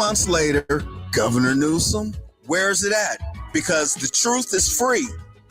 Months later, Governor Newsom, where's it at? Because the truth is free,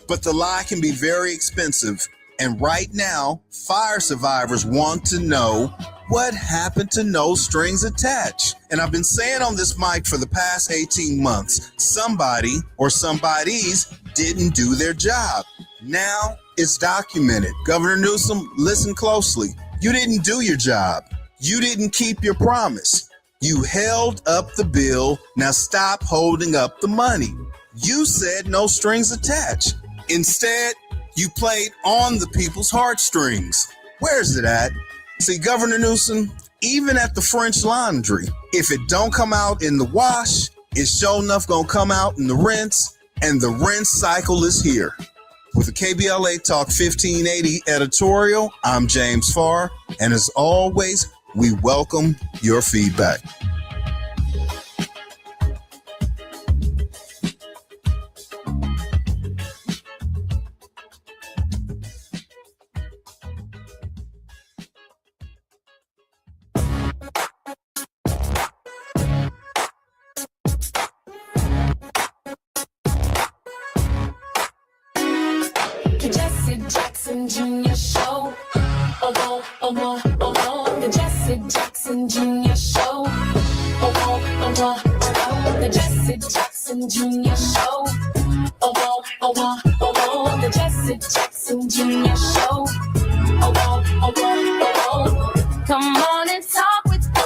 but the lie can be very expensive. And right now, fire survivors want to know what happened to No Strings Attached. And I've been saying on this mic for the past 18 months, somebody or somebodies didn't do their job. Now it's documented. Governor Newsom, listen closely. You didn't do your job. You didn't keep your promise. You held up the bill. Now stop holding up the money. You said no strings attached. Instead, you played on the people's heartstrings. Where's it at? See, Governor Newsom, even at the French Laundry, if it don't come out in the wash, it's sure enough gonna come out in the rinse, and the rinse cycle is here. With the KBLA Talk 1580 editorial, I'm James Farr, and as always, we welcome your feedback. The Jesse Jackson Jr. Show. Oh, oh, oh, oh, the Jesse Jackson Jr. Show. Oh, oh, oh, oh, the Jesse Jackson Jr. Show. Oh, oh, oh, oh, the Jesse Jackson Jr. Show. Oh, oh, oh, oh, come on and talk with me.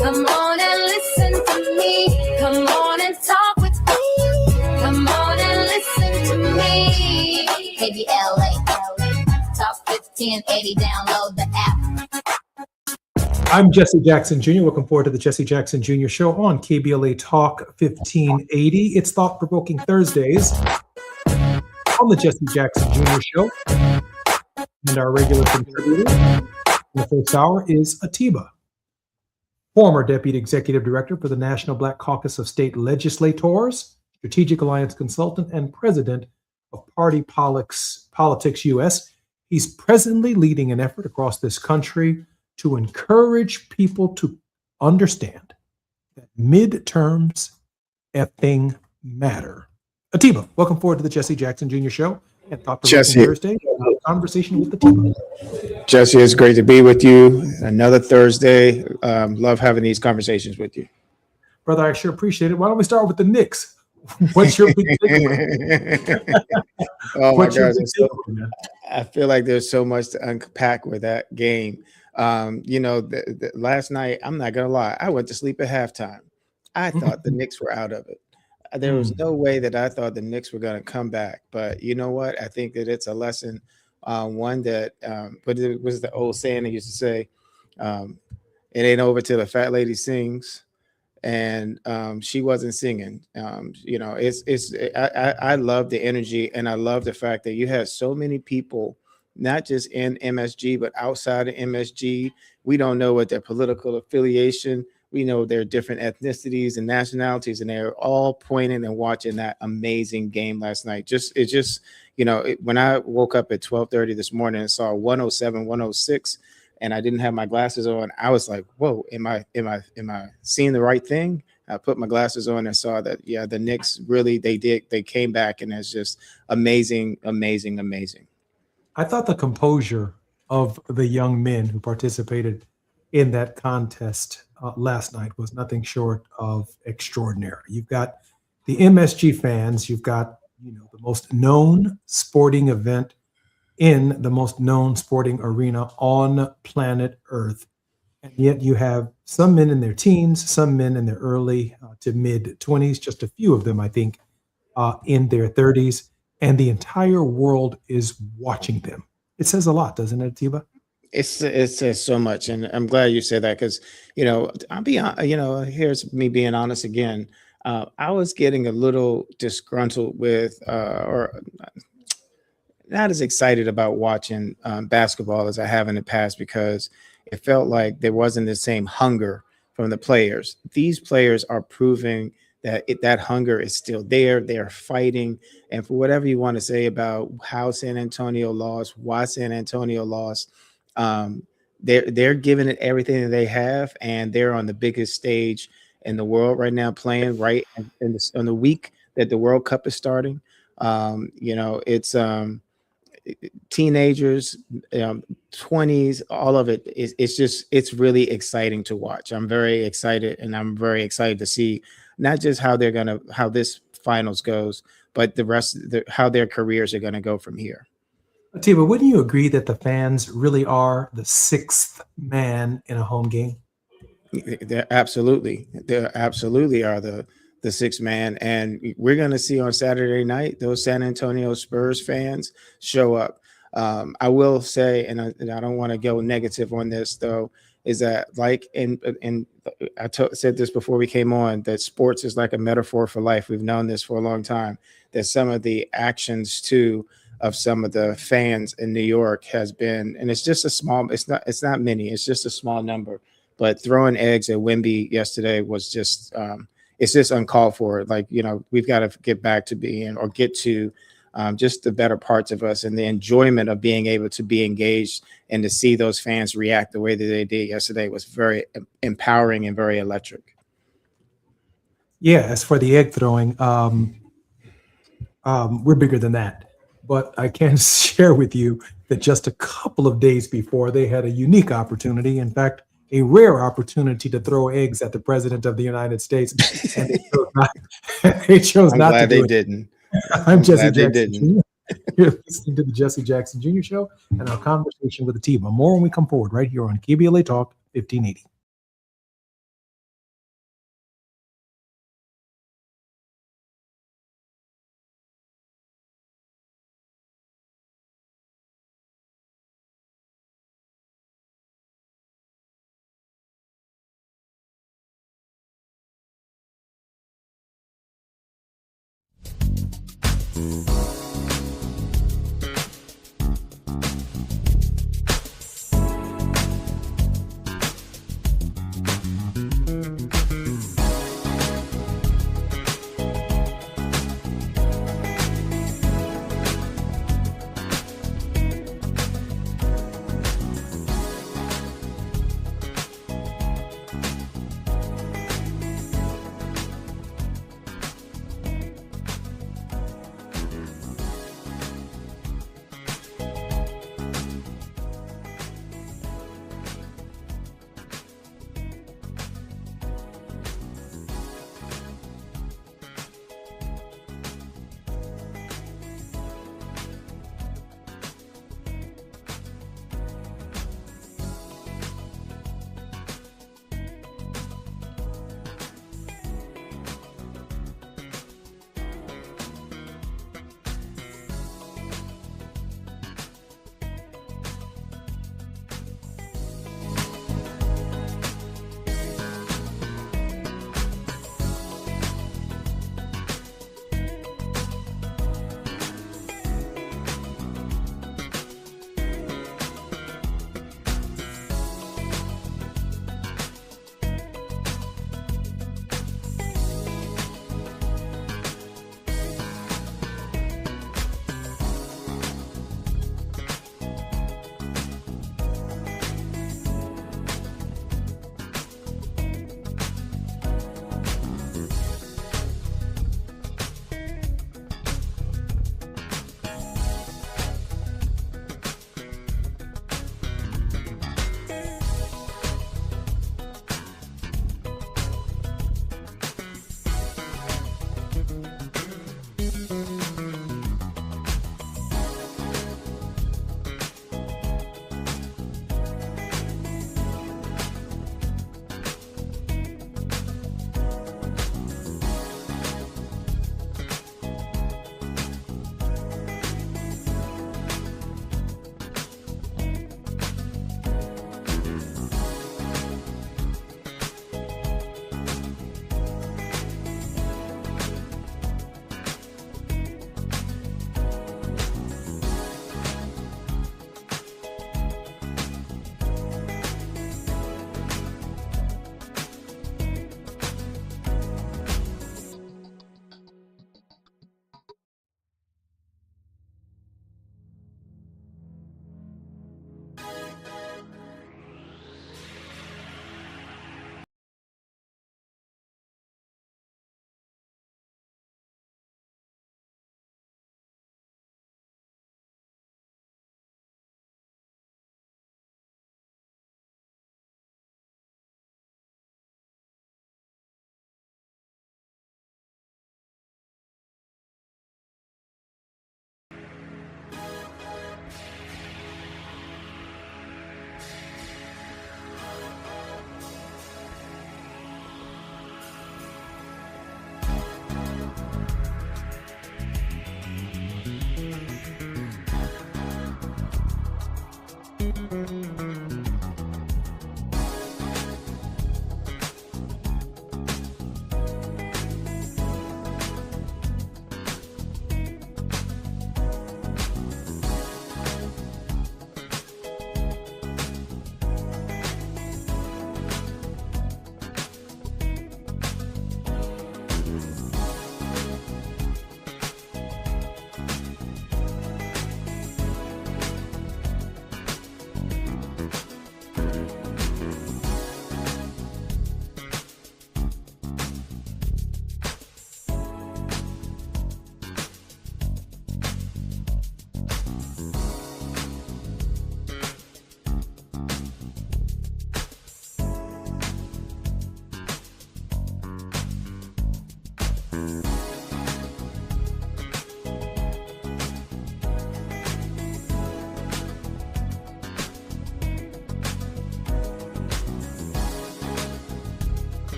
Come on and listen to me. Come on and talk with me. Come on and listen to me. KBLA, Talk 1580, download the app. I'm Jesse Jackson Jr. Welcome forward to the Jesse Jackson Jr. Show on KBLA Talk 1580. It's Thought-Provoking Thursdays on the Jesse Jackson Jr. Show. And our regular contributor in the first hour is Atiba, former Deputy Executive Director for the National Black Caucus of State Legislators, Strategic Alliance Consultant, and President of Party Politics US. He's presently leading an effort across this country to encourage people to understand that midterms effing matter. Atiba, welcome forward to the Jesse Jackson Jr. Show and Thought-Provoking Thursday. Conversation with Atiba. Jesse, it's great to be with you. Another Thursday. Love having these conversations with you. Brother, I sure appreciate it. Why don't we start with the Knicks? What's your big takeaway? Oh my God. I feel like there's so much to unpack with that game. Last night, I'm not going to lie, I went to sleep at halftime. I thought the Knicks were out of it. There was no way that I thought the Knicks were going to come back. But you know what? I think that it's a lesson, but it was the old saying they used to say, it ain't over till the fat lady sings. And she wasn't singing. I love the energy, and I love the fact that you have so many people, not just in MSG, but outside of MSG. We don't know what their political affiliation. We know their different ethnicities and nationalities, and they're all pointing and watching that amazing game last night. When I woke up at 12:30 this morning and saw 107, 106, and I didn't have my glasses on, I was like, whoa, am I seeing the right thing? I put my glasses on and saw that, yeah, the Knicks really, they came back, and it's just amazing, amazing, amazing. I thought the composure of the young men who participated in that contest last night was nothing short of extraordinary. You've got the MSG fans, you've got the most known sporting event in the most known sporting arena on planet Earth, and yet you have some men in their teens, some men in their early to mid 20s, just a few of them, I think, in their 30s, and the entire world is watching them. It says a lot, doesn't it, Atiba? It says so much, and I'm glad you said that because, I'll be, here's me being honest again. I was getting a little disgruntled with, or not as excited about watching basketball as I have in the past, because it felt like there wasn't the same hunger from the players. These players are proving that that hunger is still there. They are fighting. And for whatever you want to say about how San Antonio lost, why San Antonio lost, they're giving it everything that they have, and they're on the biggest stage in the world right now, playing right on the week that the World Cup is starting. It's teenagers, 20s, all of it. It's really exciting to watch. I'm very excited, and I'm very excited to see not just how this finals goes, but the rest, how their careers are going to go from here. Atiba, wouldn't you agree that the fans really are the sixth man in a home game? They absolutely are the sixth man, and we're going to see on Saturday night those San Antonio Spurs fans show up. I will say, and I don't want to go negative on this though, is that like said this before we came on, that sports is like a metaphor for life. We've known this for a long time. That some of the actions too of some of the fans in New York has been, and it's just a small, it's not many, it's just a small number. But throwing eggs at Wemby yesterday was just, it's just uncalled for. Like, we've got to get back to get to just the better parts of us, and the enjoyment of being able to be engaged and to see those fans react the way that they did yesterday was very empowering and very electric. Yeah, as for the egg throwing, we're bigger than that. but I can share with you that just a couple of days before, they had a unique opportunity. In fact, a rare opportunity to throw eggs at the president of the United States, and they chose not, they chose I'm not to glad do they it. didn't. I'm Jesse glad they Jackson didn't. Jr. You're listening to the Jesse Jackson Jr. Show and our conversation with the team. But more when we come forward right here on KBLA Talk 1580.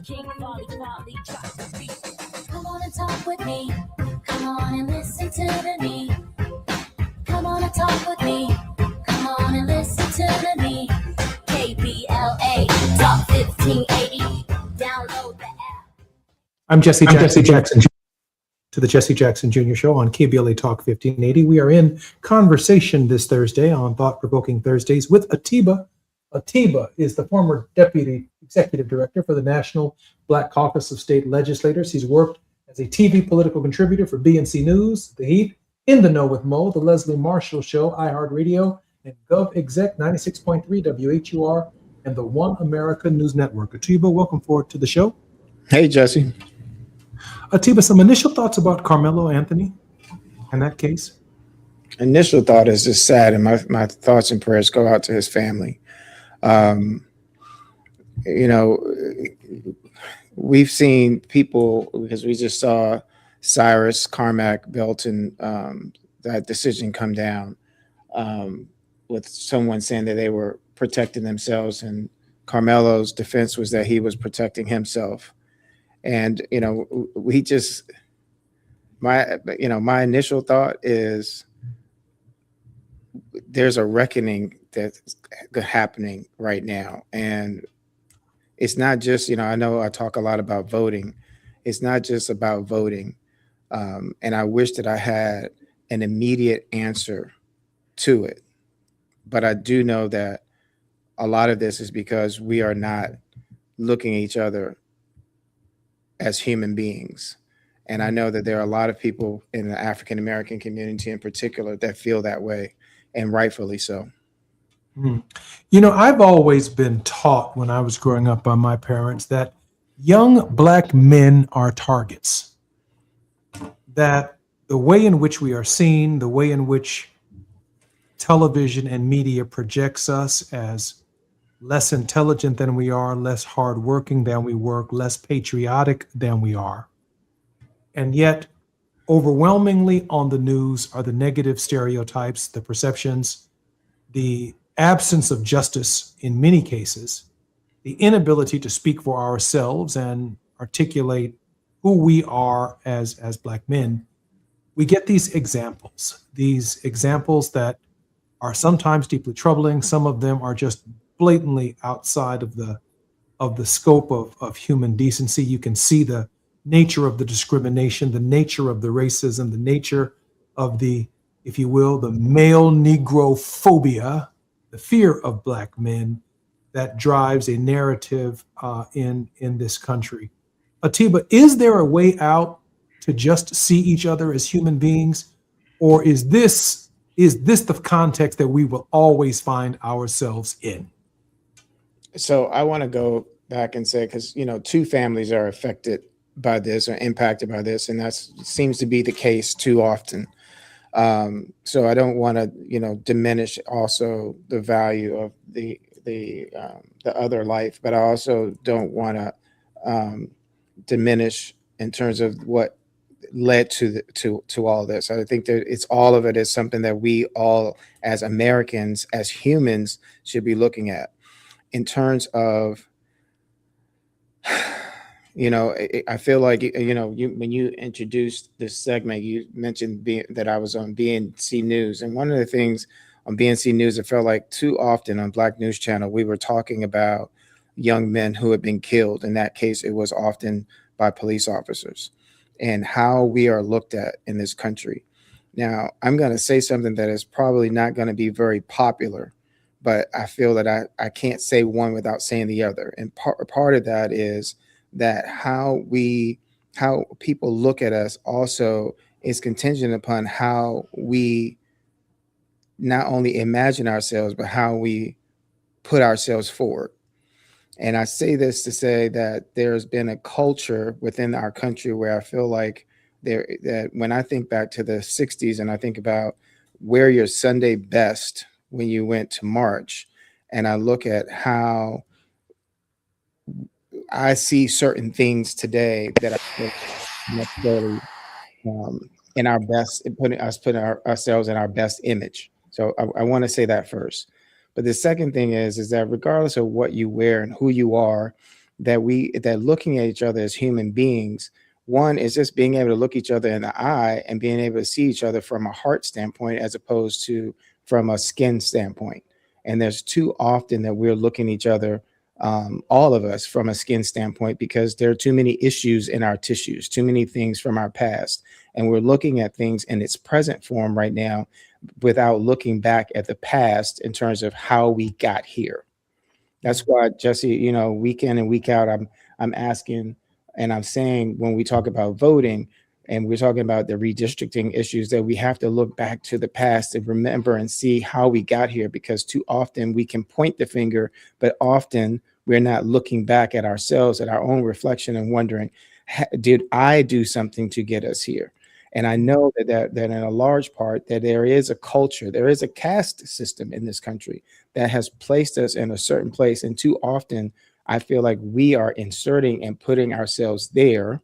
King Volley drops the beat. Come on and talk with me. Come on and listen to me. Come on and talk with me. Come on and listen to me. KBLA Talk 1580. Download the app. I'm Jesse Jackson to the Jesse Jackson Jr. Show on KBLA Talk 1580. We are in conversation this Thursday on Thought Provoking Thursdays with Atiba. Atiba is the former Deputy Executive Director for the National Black Caucus of State Legislators. He's worked as a TV political contributor for BNC News, The Heat, In the Know with Mo, The Leslie Marshall Show, iHeartRadio, and GovExec 96.3 WHUR, and the One America News Network. Atiba, welcome forward to the show. Hey, Jesse. Atiba, some initial thoughts about Carmelo Anthony in that case? Initial thought is just sad, and my thoughts and prayers go out to his family. We've seen people, because we just saw Cyrus, Carmack, Belton, that decision come down with someone saying that they were protecting themselves, and Carmelo's defense was that he was protecting himself. And, my initial thought is there's a reckoning that's happening right now. And it's not just, I know I talk a lot about voting. It's not just about voting. And I wish that I had an immediate answer to it. But I do know that a lot of this is because we are not looking at each other as human beings. And I know that there are a lot of people in the African American community in particular that feel that way, and rightfully so. I've always been taught when I was growing up by my parents that young Black men are targets. That the way in which we are seen, the way in which television and media projects us as less intelligent than we are, less hardworking than we work, less patriotic than we are. And yet, overwhelmingly on the news are the negative stereotypes, the perceptions, the absence of justice in many cases, the inability to speak for ourselves and articulate who we are as Black men. We get these examples that are sometimes deeply troubling. Some of them are just blatantly outside of the scope of human decency. You can see the nature of the discrimination, the nature of the racism, the nature of the, if you will, the male Negro phobia, the fear of Black men that drives a narrative in this country. Atiba, is there a way out to just see each other as human beings, or is this the context that we will always find ourselves in? So I want to go back and say, because, two families are affected by this or impacted by this, and that seems to be the case too often. So I don't want to, diminish also the value of the other life, but I also don't want to diminish in terms of what led to all this. I think that it's all of it is something that we all as Americans, as humans, should be looking at in terms of, I feel like, when you introduced this segment, you mentioned that I was on BNC News. And one of the things on BNC News, it felt like too often on Black News Channel, we were talking about young men who had been killed. In that case, it was often by police officers, and how we are looked at in this country. Now, I'm going to say something that is probably not going to be very popular, but I feel that I can't say one without saying the other. And part of that is that how people look at us also is contingent upon how we not only imagine ourselves, but how we put ourselves forward. And I say this to say that there's been a culture within our country where I feel like that when I think back to the 60s and I think about wear your Sunday best when you went to march, and I look at how I see certain things today that are necessarily in our best, putting ourselves in our best image. So I want to say that first. But the second thing is that regardless of what you wear and who you are, that looking at each other as human beings, one is just being able to look each other in the eye and being able to see each other from a heart standpoint as opposed to from a skin standpoint. And there's too often that we're looking at each other, all of us, from a skin standpoint, because there are too many issues in our tissues, too many things from our past. And we're looking at things in its present form right now without looking back at the past in terms of how we got here. That's why, Jesse, you know, week in and week out, I'm asking and I'm saying, when we talk about voting and we're talking about the redistricting issues, that we have to look back to the past and remember and see how we got here, because too often we can point the finger, but often we're not looking back at ourselves, at our own reflection, and wondering, did I do something to get us here? And I know that in a large part that there is a culture, there is a caste system in this country that has placed us in a certain place. And too often, I feel like we are inserting and putting ourselves there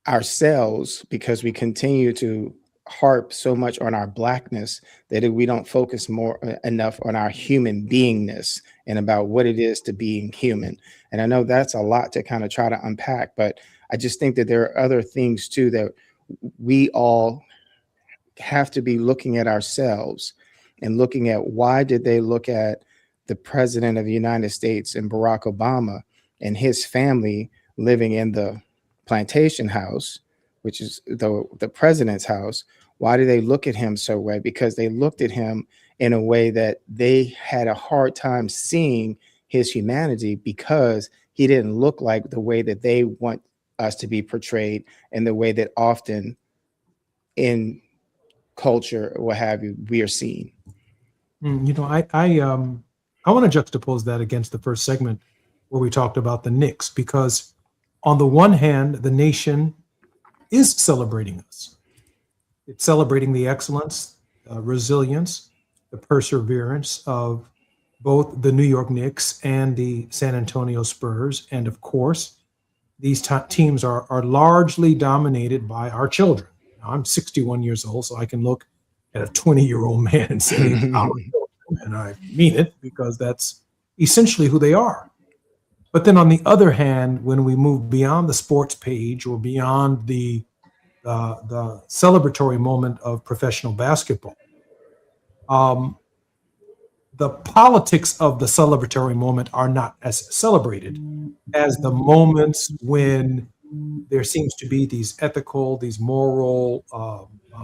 ourselves because we continue to harp so much on our blackness that we don't focus more enough on our human beingness and about what it is to being human. And I know that's a lot to kind of try to unpack, but I just think that there are other things too that we all have to be looking at ourselves and looking at, why did they look at the president of the United States and Barack Obama and his family living in the plantation house, which is the president's house? Why do they look at him so way? Because they looked at him in a way that they had a hard time seeing his humanity, because he didn't look like the way that they want us to be portrayed, and the way that often in culture, what have you, we are seen. You know, I want to juxtapose that against the first segment where we talked about the Knicks, because on the one hand, the nation is celebrating us. It's celebrating the excellence, resilience, the perseverance of both the New York Knicks and the San Antonio Spurs. And of course, these teams are largely dominated by our children. Now, I'm 61 years old, so I can look at a 20-year-old man and say, our children, and I mean it, because that's essentially who they are. But then on the other hand, when we move beyond the sports page or beyond the celebratory moment of professional basketball, the politics of the celebratory moment are not as celebrated as the moments when there seems to be these ethical, these moral,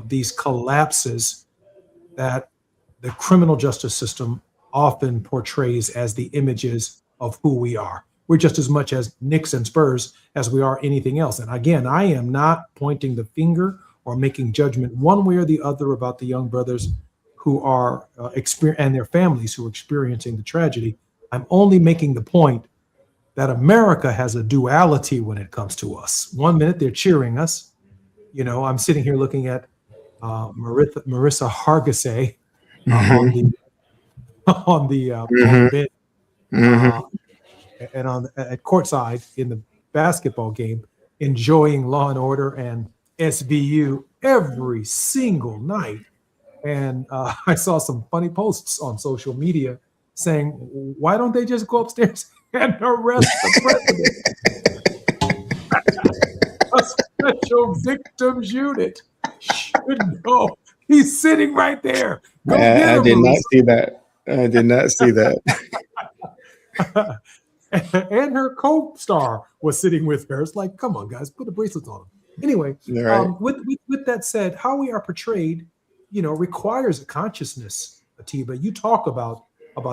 these collapses that the criminal justice system often portrays as the images of who we are. We're just as much as Knicks and Spurs as we are anything else. And again, I am not pointing the finger or making judgment one way or the other about the young brothers who are and their families who are experiencing the tragedy. I'm only making the point that America has a duality when it comes to us. One minute they're cheering us. You know, I'm sitting here looking at Marissa Hargitay on the bench and at courtside in the basketball game, enjoying Law and Order and SVU every single night. And I saw some funny posts on social media saying, why don't they just go upstairs and arrest the president? A special victims unit should go. He's sitting right there. I did not see that. I did not see that. And her co-star was sitting with her. It's like, come on, guys, put the bracelets on them. Anyway, right. With that said, how we are portrayed, you know, requires a consciousness. Atiba, you talk about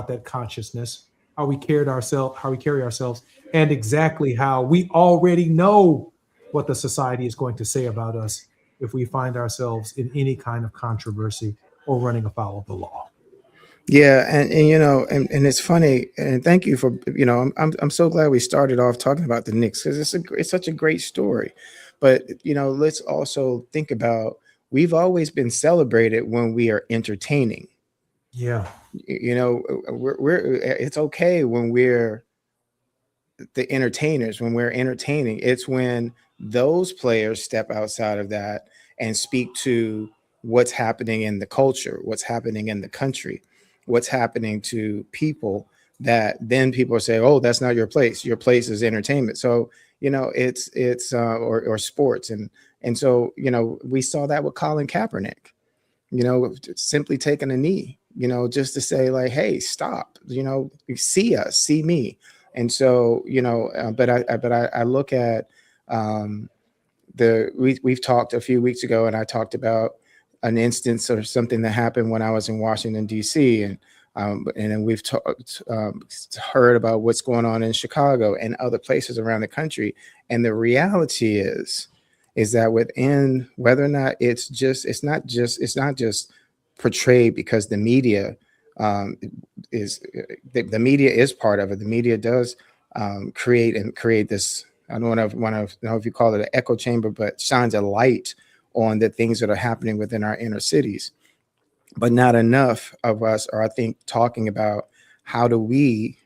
that consciousness, how we carry ourselves, and exactly how we already know what the society is going to say about us if we find ourselves in any kind of controversy or running afoul of the law. Yeah, and you know, and it's funny, and thank you for, you know, I'm so glad we started off talking about the Knicks, because it's such a great story. But you know, let's also think about, we've always been celebrated when we are entertaining. Yeah, you know, it's okay when we're the entertainers, when we're entertaining. It's when those players step outside of that and speak to what's happening in the culture, what's happening in the country, what's happening to people that then people say, oh, that's not your place. Your place is entertainment. So, it's or sports. And so, we saw that with Colin Kaepernick, simply taking a knee, just to say like, hey, stop, see us, see me. And so, but I look at we've talked a few weeks ago, and I talked about an instance or something that happened when I was in Washington, D.C. And then we've heard about what's going on in Chicago and other places around the country. And the reality is that within, whether or not it's not just portrayed because the media the media is part of it. The media does create this. I don't know if you call it an echo chamber, but shines a light on the things that are happening within our inner cities. But not enough of us are, I think, talking about how do we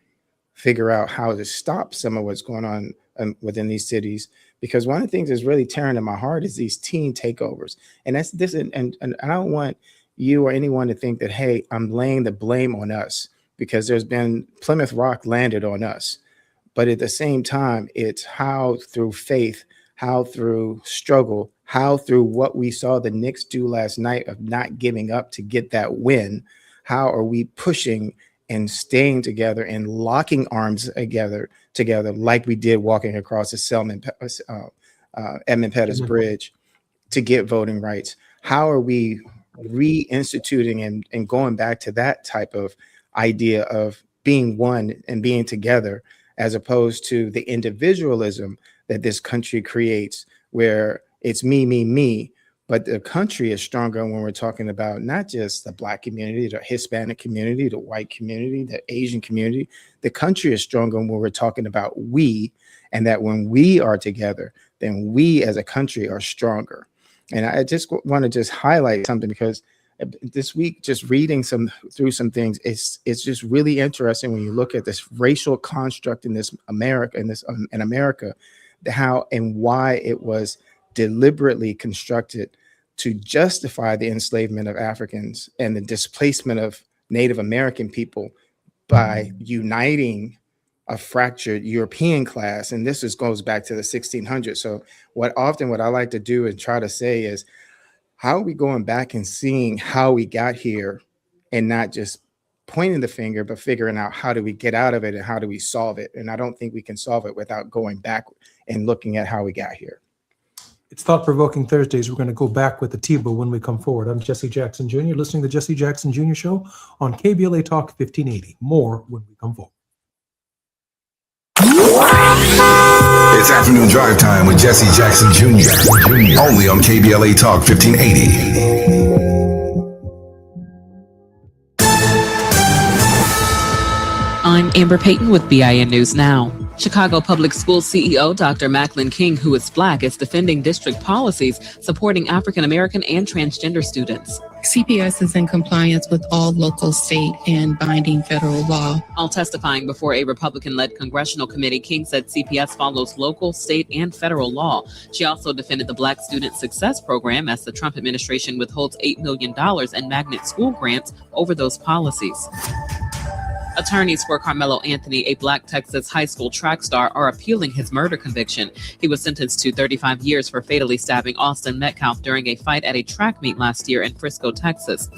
figure out how to stop some of what's going on within these cities. Because one of the things that's really tearing in my heart is these teen takeovers. And that's this, and I don't want you or anyone to think that, hey, I'm laying the blame on us, because there's been Plymouth Rock landed on us. But at the same time, it's how through faith, how through struggle, how through what we saw the Knicks do last night of not giving up to get that win, how are we pushing and staying together and locking arms together like we did walking across the Edmund Pettus Bridge to get voting rights? How are we reinstituting and going back to that type of idea of being one and being together, as opposed to the individualism that this country creates, where it's me, but the country is stronger when we're talking about not just the Black community, the Hispanic community, the white community, the Asian community. The country is stronger when we're talking about we, and that when we are together, then we as a country are stronger. And I just want to just highlight something, because this week, just reading through some things, it's just really interesting when you look at this racial construct in America, how and why it was deliberately constructed to justify the enslavement of Africans and the displacement of Native American people by uniting a fractured European class. And this goes back to the 1600s. So what I like to do and try to say is, how are we going back and seeing how we got here, and not just pointing the finger, but figuring out how do we get out of it and how do we solve it? And I don't think we can solve it without going back and looking at how we got here. It's Thought-Provoking Thursdays. We're going to go back with the Tebow when we come forward. I'm Jesse Jackson Jr., listening to the Jesse Jackson Jr. Show on KBLA Talk 1580. More when we come forward. It's afternoon drive time with Jesse Jackson Jr. Only on KBLA Talk 1580. I'm Amber Payton with BIN News Now. Chicago Public Schools CEO Dr. Macklin King, who is Black, is defending district policies supporting African American and transgender students. CPS is in compliance with all local, state, and binding federal law. While testifying before a Republican-led congressional committee, King said CPS follows local, state, and federal law. She also defended the Black Student Success Program as the Trump administration withholds $8 million in magnet school grants over those policies. Attorneys for Carmelo Anthony, a Black Texas high school track star, are appealing his murder conviction. He was sentenced to 35 years for fatally stabbing Austin Metcalf during a fight at a track meet last year in Frisco, Texas.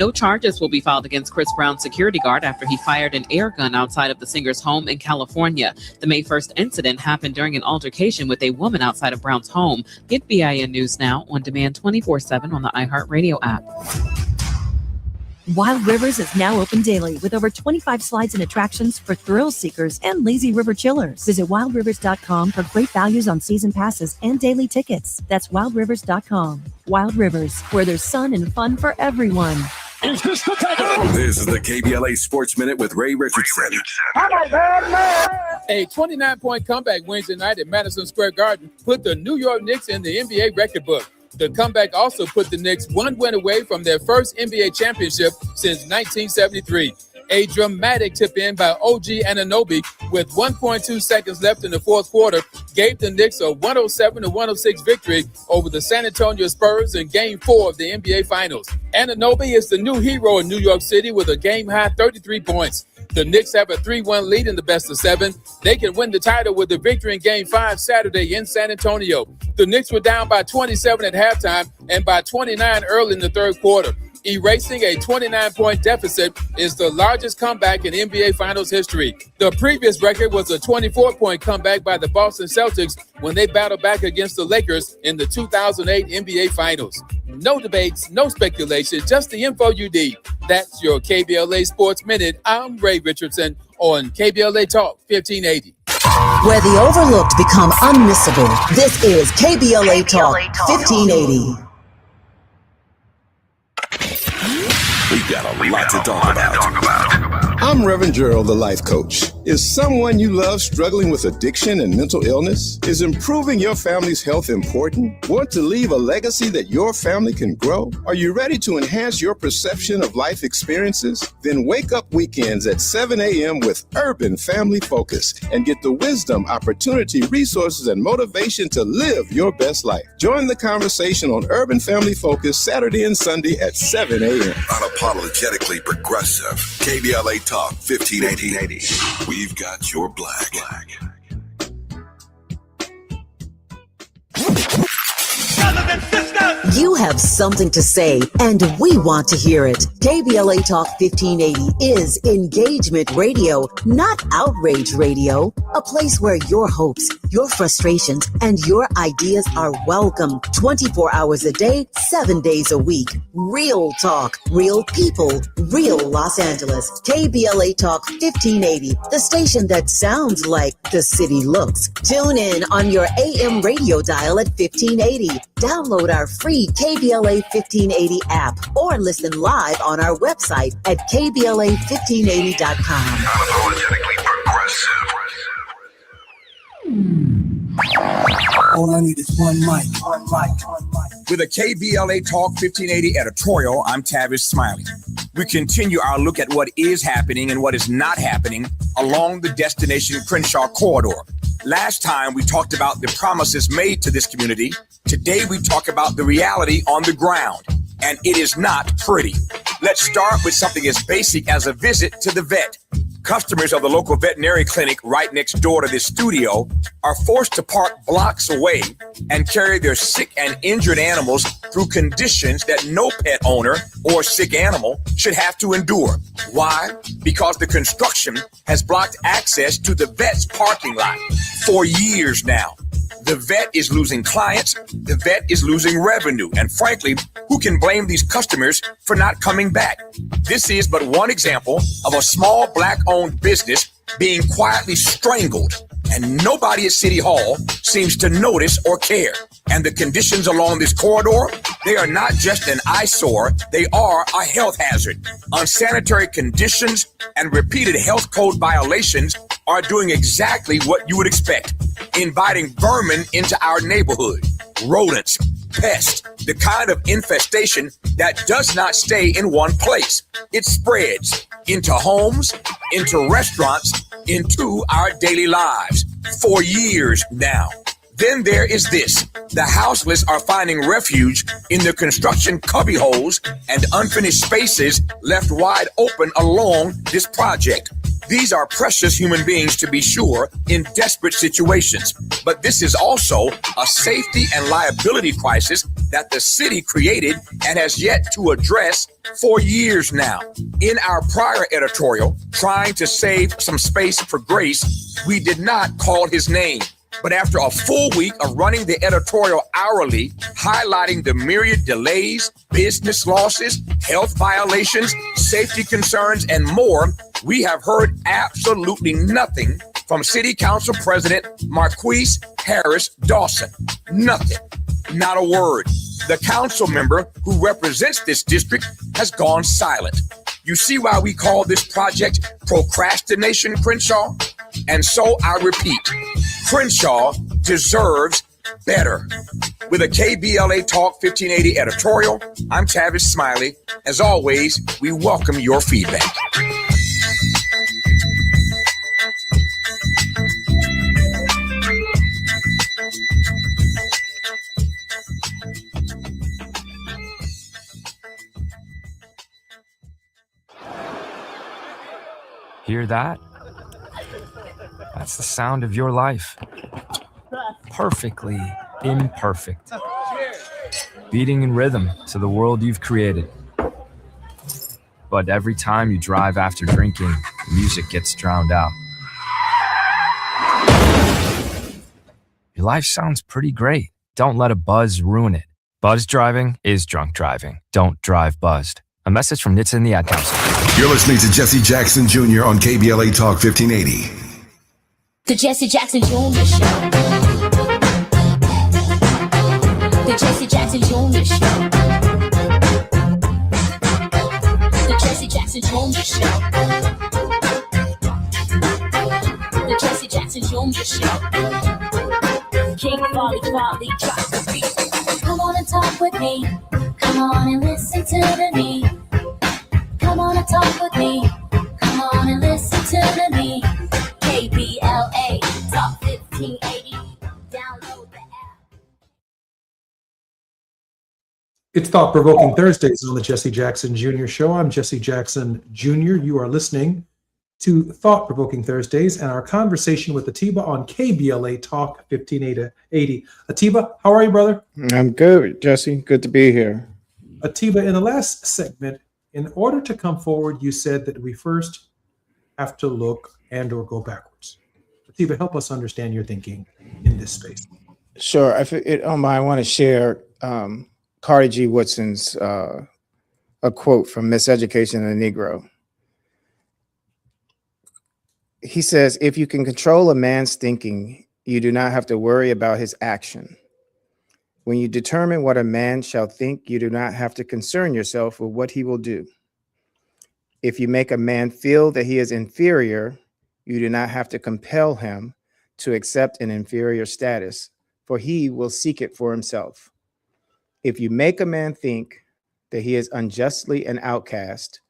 No charges will be filed against Chris Brown's security guard after he fired an air gun outside of the singer's home in California. The May 1st incident happened during an altercation with a woman outside of Brown's home. Get BIN News Now on demand 24/7 on the iHeartRadio app. Wild Rivers is now open daily with over 25 slides and attractions for thrill seekers and lazy river chillers. Visit wildrivers.com for great values on season passes and daily tickets. That's wildrivers.com. Wild Rivers, where there's sun and fun for everyone. This is the KBLA Sports Minute with Ray Richardson. A 29-point comeback Wednesday night at Madison Square Garden put the New York Knicks in the NBA record book. The comeback also put the Knicks one win away from their first NBA championship since 1973. A dramatic tip-in by OG Anunoby with 1.2 seconds left in the fourth quarter gave the Knicks a 107-106 victory over the San Antonio Spurs in Game 4 of the NBA Finals. Anunoby is the new hero in New York City with a game-high 33 points. The Knicks have a 3-1 lead in the best of 7. They can win the title with a victory in Game 5 Saturday in San Antonio. The Knicks were down by 27 at halftime and by 29 early in the third quarter. Erasing a 29-point deficit is the largest comeback in NBA Finals history. The previous record was a 24-point comeback by the Boston Celtics when they battled back against the Lakers in the 2008 NBA Finals. No debates, no speculation, just the info you need. That's your KBLA Sports Minute. I'm Ray Richardson on KBLA Talk 1580. Where the overlooked become unmissable, this is KBLA Talk 1580. We've got a lot to talk about. I'm Reverend Gerald, the life coach. Is someone you love struggling with addiction and mental illness? Is improving your family's health important? Want to leave a legacy that your family can grow? Are you ready to enhance your perception of life experiences? Then wake up weekends at 7 a.m. with Urban Family Focus and get the wisdom, opportunity, resources, and motivation to live your best life. Join the conversation on Urban Family Focus Saturday and Sunday at 7 a.m. Unapologetically progressive. KBLA Talk 1580. We've got your black. Brothers and sisters, you have something to say, and we want to hear it. KBLA Talk 1580 is engagement radio, not outrage radio. A place where your hopes, your frustrations, and your ideas are welcome 24 hours a day, 7 days a week. Real talk, real people, real Los Angeles. KBLA Talk 1580, the station that sounds like the city looks. Tune in on your AM radio dial at 1580. Download our free KBLA 1580 app or listen live on our website at KBLA1580.com. Unapologetically progressive. All I need is one mic. With a KBLA Talk 1580 editorial, I'm Tavis Smiley. We continue our look at what is happening and what is not happening along the Destination Crenshaw corridor. Last time we talked about the promises made to this community. Today we talk about the reality on the ground, and it is not pretty. Let's start with something as basic as a visit to the vet. Customers of the local veterinary clinic right next door to this studio are forced to park blocks away and carry their sick and injured animals through conditions that no pet owner or sick animal should have to endure. Why? Because the construction has blocked access to the vet's parking lot for years now. The vet is losing clients, the vet is losing revenue, and frankly, who can blame these customers for not coming back? This is but one example of a small Black-owned business being quietly strangled, and nobody at City Hall seems to notice or care. And the conditions along this corridor, they are not just an eyesore, they are a health hazard. Unsanitary conditions and repeated health code violations are doing exactly what you would expect, inviting vermin into our neighborhood. Rodents, pests, the kind of infestation that does not stay in one place. It spreads into homes, into restaurants, into our daily lives for years now. Then there is this. The houseless are finding refuge in the construction cubbyholes and unfinished spaces left wide open along this project. These are precious human beings, to be sure, in desperate situations. But this is also a safety and liability crisis that the city created and has yet to address for years now. In our prior editorial, trying to save some space for Grace, we did not call his name. But after a full week of running the editorial hourly, highlighting the myriad delays, business losses, health violations, safety concerns, and more, we have heard absolutely nothing from City Council President Marquise Harris Dawson. Nothing. Not a word. The council member who represents this district has gone silent. You see why we call this project Procrastination Crenshaw? And so I repeat, Crenshaw deserves better. With a KBLA Talk 1580 editorial, I'm Tavis Smiley. As always, we welcome your feedback. Hear that? That's the sound of your life. Perfectly imperfect. Beating in rhythm to the world you've created. But every time you drive after drinking, music gets drowned out. Your life sounds pretty great. Don't let a buzz ruin it. Buzz driving is drunk driving. Don't drive buzzed. A message from NHTSA and the Ad Council. You're listening to Jesse Jackson Jr. on KBLA Talk 1580. The Jesse Jackson Jr. Show. The Jesse Jackson Jr. Show. The Jesse Jackson Jr. Show. The Jesse Jackson Jr. Show. King Volley, drop the beat. Come on and talk with me. Come on and listen to the me. Come on and talk with me. Come on and listen to the me. KBLA Talk 1580. Download the app. It's Thought Provoking Thursdays on the Jesse Jackson Jr. Show. I'm Jesse Jackson Jr. You are listening to Thought Provoking Thursdays and our conversation with Atiba on KBLA Talk 1580. Atiba, how are you, brother? I'm good, Jesse. Good to be here. Atiba, in the last segment, in order to come forward, you said that we first have to look and or go backwards. Atiba, help us understand your thinking in this space. Sure. If it don't mind, I want to share Carter G. Woodson's a quote from Miseducation of the Negro. He says, if you can control a man's thinking, you do not have to worry about his action. When you determine what a man shall think, you do not have to concern yourself with what he will do. If you make a man feel that he is inferior, you do not have to compel him to accept an inferior status, for he will seek it for himself. If you make a man think that he is unjustly an outcast,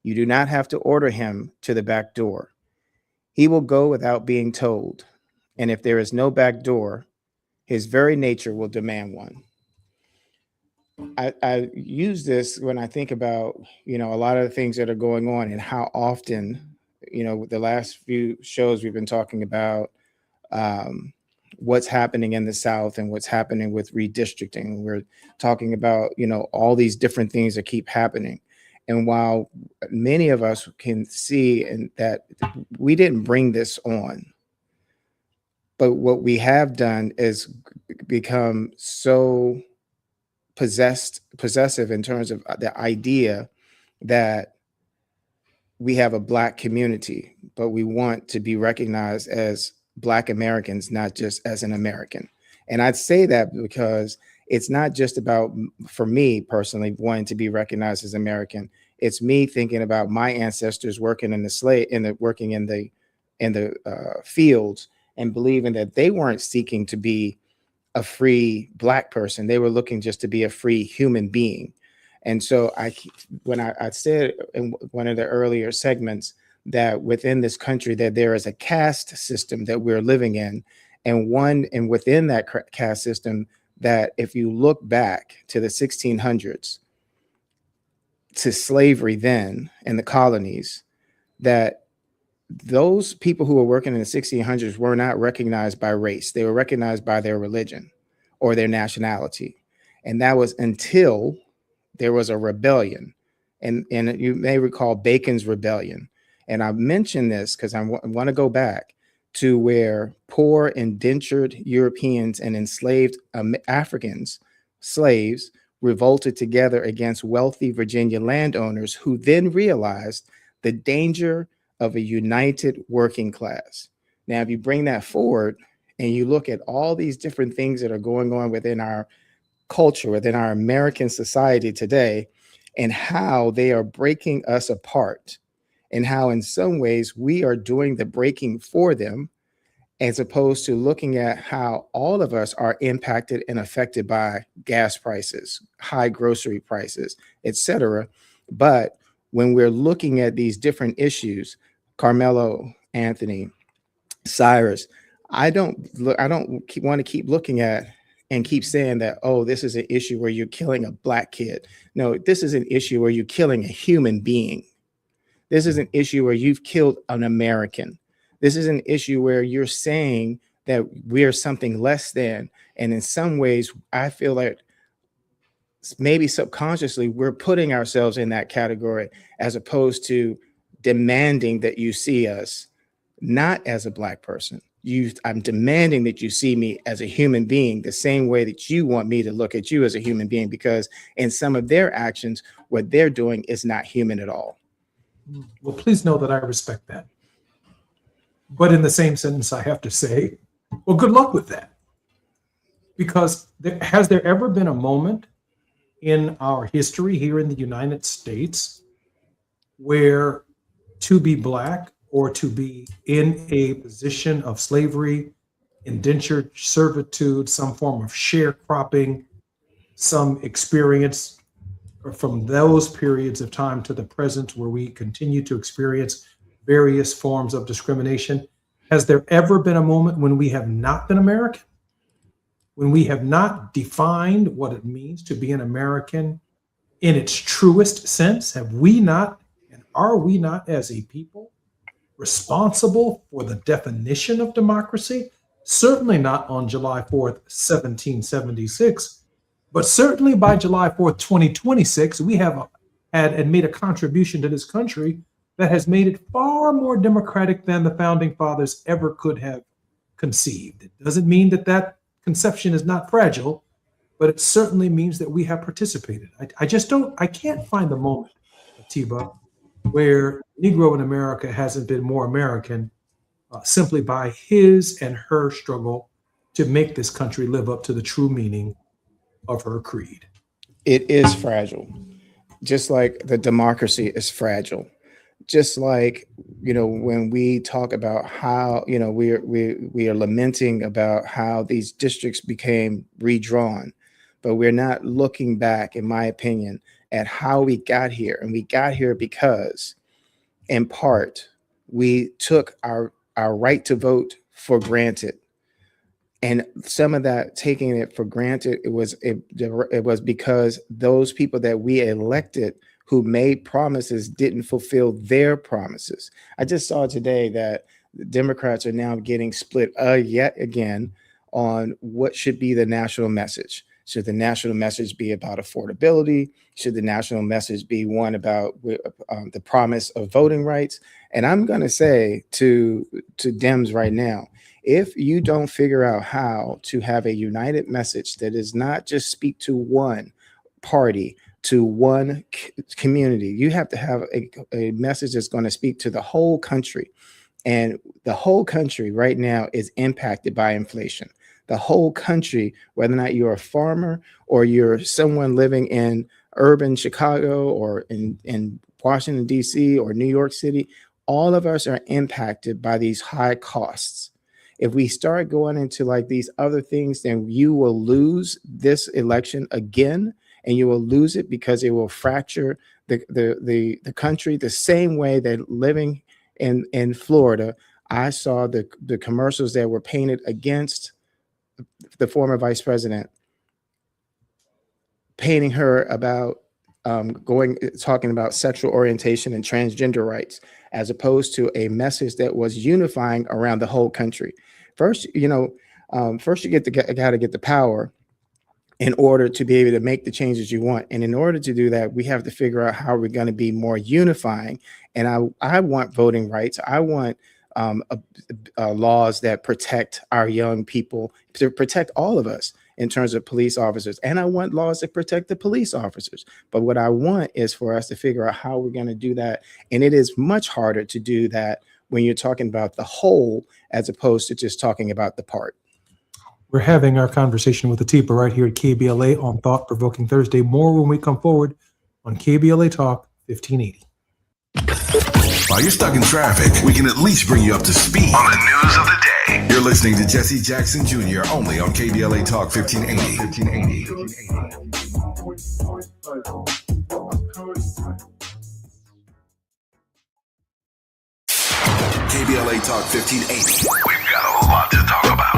you do not have to order him to the back door. He will go without being told, and if there is no back door, his very nature will demand one. I use this when I think about, a lot of the things that are going on and how often, the last few shows we've been talking about what's happening in the South and what's happening with redistricting. We're talking about, all these different things that keep happening. And while many of us can see and that we didn't bring this on, but what we have done is become so possessive in terms of the idea that we have a Black community, but we want to be recognized as Black Americans, not just as an American. And I'd say that because it's not just about, for me personally, wanting to be recognized as American. It's me thinking about my ancestors working in the fields and believing that they weren't seeking to be a free Black person. They were looking just to be a free human being. And so when I said in one of the earlier segments that within this country that there is a caste system that we're living in, and within that caste system, that if you look back to the 1600s, to slavery then in the colonies, that those people who were working in the 1600s were not recognized by race. They were recognized by their religion or their nationality. And that was until there was a rebellion. And you may recall Bacon's Rebellion. And I mention this because I want to go back to where poor indentured Europeans and enslaved Africans, slaves, revolted together against wealthy Virginia landowners who then realized the danger of a united working class. Now, if you bring that forward and you look at all these different things that are going on within our culture, within our American society today, and how they are breaking us apart, and how in some ways we are doing the breaking for them, as opposed to looking at how all of us are impacted and affected by gas prices, high grocery prices, etc. But when we're looking at these different issues, Carmelo, Anthony, Cyrus, I don't want to keep looking at and keep saying that, oh, this is an issue where you're killing a Black kid. No, this is an issue where you're killing a human being. This is an issue where you've killed an American. This is an issue where you're saying that we are something less than. And in some ways, I feel like maybe subconsciously we're putting ourselves in that category, as opposed to demanding that you see us not as a Black person. I'm demanding that you see me as a human being, the same way that you want me to look at you as a human being, because in some of their actions, what they're doing is not human at all. Well, please know that I respect that. But in the same sentence, I have to say, well, good luck with that. Because has there ever been a moment in our history here in the United States where to be Black or to be in a position of slavery, indentured servitude, some form of sharecropping, some experience from those periods of time to the present where we continue to experience various forms of discrimination? Has there ever been a moment when we have not been American? When we have not defined what it means to be an American in its truest sense? Have we not, and are we not as a people responsible for the definition of democracy? Certainly not on July 4th, 1776, but certainly by July 4th, 2026, we have had and made a contribution to this country that has made it far more democratic than the founding fathers ever could have conceived. It doesn't mean that that conception is not fragile, but it certainly means that we have participated. I can't find the moment, Atiba, where Negro in America hasn't been more American simply by his and her struggle to make this country live up to the true meaning of her creed. It is fragile, just like the democracy is fragile. Just like, when we talk about how, we are lamenting about how these districts became redrawn, but we're not looking back, in my opinion, at how we got here. And we got here because, in part, we took our right to vote for granted. And some of that taking it for granted, it was because those people that we elected who made promises didn't fulfill their promises. I just saw today that the Democrats are now getting split yet again on what should be the national message. Should the national message be about affordability? Should the national message be one about the promise of voting rights? And I'm going to say to Dems right now, if you don't figure out how to have a united message that does not just speak to one party, to one community, you have to have a message that's going to speak to the whole country. And the whole country right now is impacted by inflation. The whole country, whether or not you're a farmer or you're someone living in urban Chicago or in Washington, D.C. or New York City, all of us are impacted by these high costs. If we start going into like these other things, then you will lose this election again, and you will lose it because it will fracture the country the same way that living in Florida, I saw the commercials that were painted against the former vice president, painting her about talking about sexual orientation and transgender rights, as opposed to a message that was unifying around the whole country. First, you got to get the power in order to be able to make the changes you want. And in order to do that, we have to figure out how we're going to be more unifying. And I want voting rights. I want laws that protect our young people, to protect all of us in terms of police officers. And I want laws that protect the police officers. But what I want is for us to figure out how we're going to do that. And it is much harder to do that when you're talking about the whole, as opposed to just talking about the part. We're having our conversation with Atiba right here at KBLA on Thought Provoking Thursday. More when we come forward on KBLA Talk 1580. While you're stuck in traffic, we can at least bring you up to speed on the news of the day. You're listening to Jesse Jackson Jr. only on KBLA Talk 1580. KBLA Talk 1580. We've got a lot to talk about.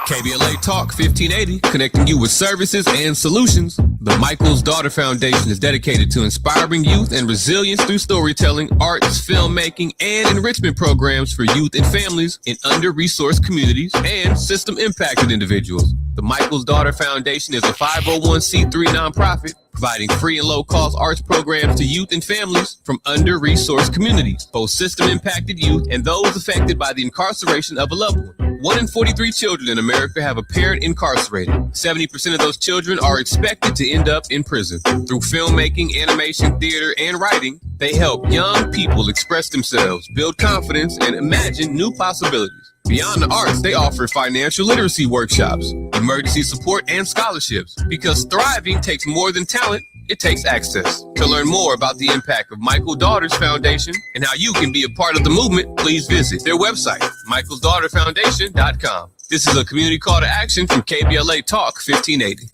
KBLA Talk 1580, connecting you with services and solutions The Michael's Daughter Foundation is dedicated to inspiring youth and resilience through storytelling, arts, filmmaking, and enrichment programs for youth and families in under-resourced communities and system-impacted individuals. The Michael's Daughter Foundation is a 501c3 nonprofit providing free and low-cost arts programs to youth and families from under-resourced communities, both system-impacted youth and those affected by the incarceration of a loved one. 1 in 43 children in America have a parent incarcerated. 70% of those children are expected to end up in prison. Through filmmaking, animation, theater, and writing, they help young people express themselves, build confidence, and imagine new possibilities. Beyond the arts, they offer financial literacy workshops, emergency support, and scholarships. Because thriving takes more than talent, it takes access. To learn more about the impact of Michael Daughters Foundation and how you can be a part of the movement, please visit their website, michaelsdaughterfoundation.com. This is a community call to action from KBLA Talk 1580.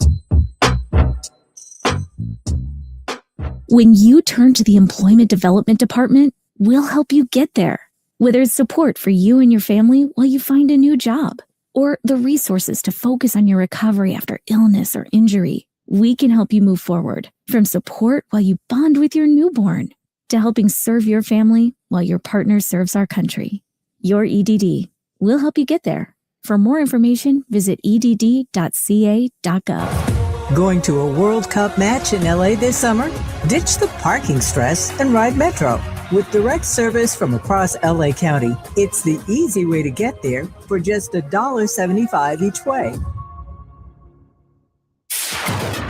When you turn to the Employment Development Department, we'll help you get there. Whether it's support for you and your family while you find a new job, or the resources to focus on your recovery after illness or injury, we can help you move forward. From support while you bond with your newborn, to helping serve your family while your partner serves our country. Your EDD. We'll help you get there. For more information, visit edd.ca.gov. Going to a World Cup match in LA this summer? Ditch the parking stress and ride Metro. With direct service from across LA County, it's the easy way to get there for just $1.75 each way.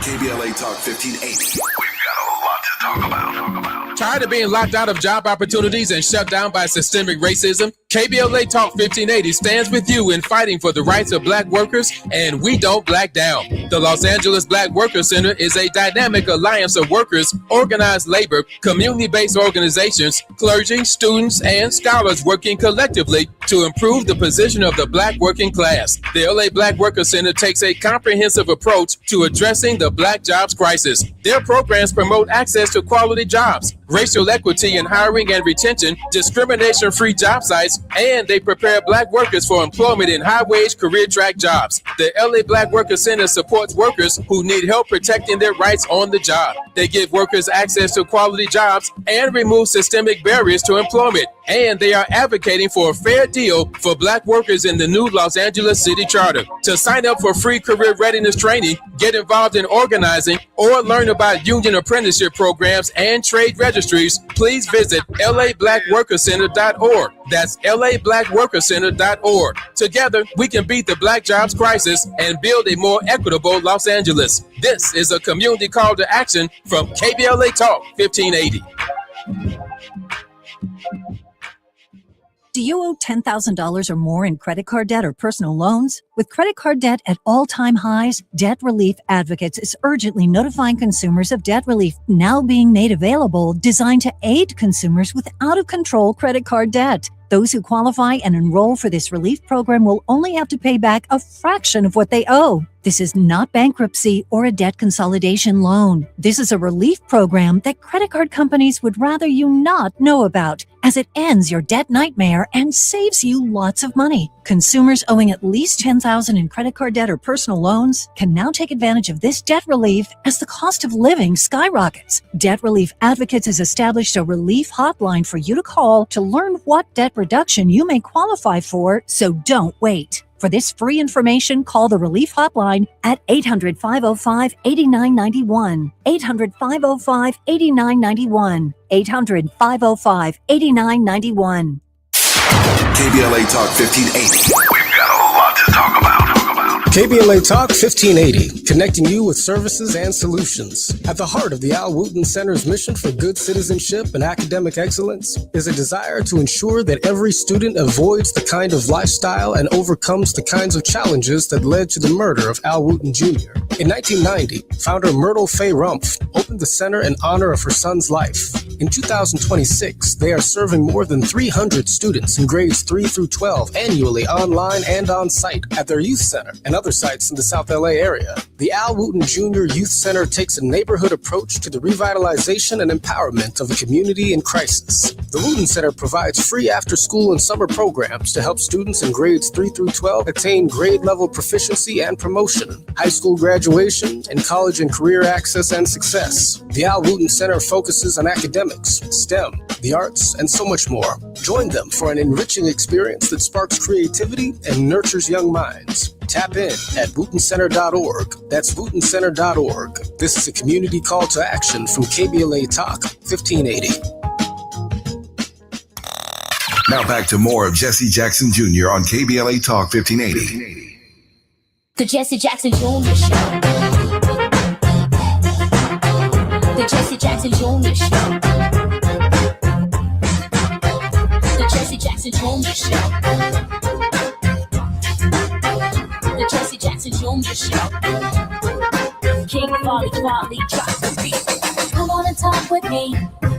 KBLA Talk 1580. We've got a lot to talk about. Tired of being locked out of job opportunities and shut down by systemic racism? KBLA Talk 1580 stands with you in fighting for the rights of black workers, and we don't black down. The Los Angeles Black Workers Center is a dynamic alliance of workers, organized labor, community-based organizations, clergy, students, and scholars working collectively to improve the position of the black working class. The LA Black Workers Center takes a comprehensive approach to addressing the black jobs crisis. Their programs promote access to quality jobs, racial equity in hiring and retention, discrimination-free job sites, and they prepare black workers for employment in high-wage career track jobs. The LA Black Workers Center supports workers who need help protecting their rights on the job. They give workers access to quality jobs and remove systemic barriers to employment. And they are advocating for a fair deal for black workers in the new Los Angeles City Charter. To sign up for free career readiness training, get involved in organizing, or learn about union apprenticeship programs and trade registries, please visit lablackworkercenter.org. That's lablackworkercenter.org. Together, we can beat the black jobs crisis and build a more equitable Los Angeles. This is a community call to action from KBLA Talk 1580. Do you owe $10,000 or more in credit card debt or personal loans? With credit card debt at all-time highs, Debt Relief Advocates is urgently notifying consumers of debt relief now being made available, designed to aid consumers with out-of-control credit card debt. Those who qualify and enroll for this relief program will only have to pay back a fraction of what they owe. This is not bankruptcy or a debt consolidation loan. This is a relief program that credit card companies would rather you not know about, as it ends your debt nightmare and saves you lots of money. Consumers owing at least $10,000 in credit card debt or personal loans can now take advantage of this debt relief as the cost of living skyrockets. Debt Relief Advocates has established a relief hotline for you to call to learn what debt reduction you may qualify for, so don't wait. For this free information, call the Relief Hotline at 800-505-8991. 800-505-8991. 800-505-8991. KBLA Talk 1580. We've got a lot to talk about. KBLA Talk 1580, connecting you with services and solutions. At the heart of the Al Wooten Center's mission for good citizenship and academic excellence is a desire to ensure that every student avoids the kind of lifestyle and overcomes the kinds of challenges that led to the murder of Al Wooten Jr. In 1990, founder Myrtle Faye Rumpf opened the center in honor of her son's life. In 2026, they are serving more than 300 students in grades 3 through 12 annually online and on site at their youth center and other sites in the South LA area. The Al Wooten Jr. Youth Center takes a neighborhood approach to the revitalization and empowerment of a community in crisis. The Wooten Center provides free after-school and summer programs to help students in grades 3 through 12 attain grade-level proficiency and promotion, high school graduation, and college and career access and success. The Al Wooten Center focuses on academics, STEM, the arts, and so much more. Join them for an enriching experience that sparks creativity and nurtures young minds. Tap in at WootenCenter.org. That's WootenCenter.org. This is a community call to action from KBLA Talk 1580. Now back to more of Jesse Jackson Jr. on KBLA Talk 1580. The Jesse Jackson Jr. Show. The Jesse Jackson Jr. Show. The Jesse Jackson Jr. Show. The Jesse Jackson Jr. Show. King Volley drops the beat. Come on and talk with me.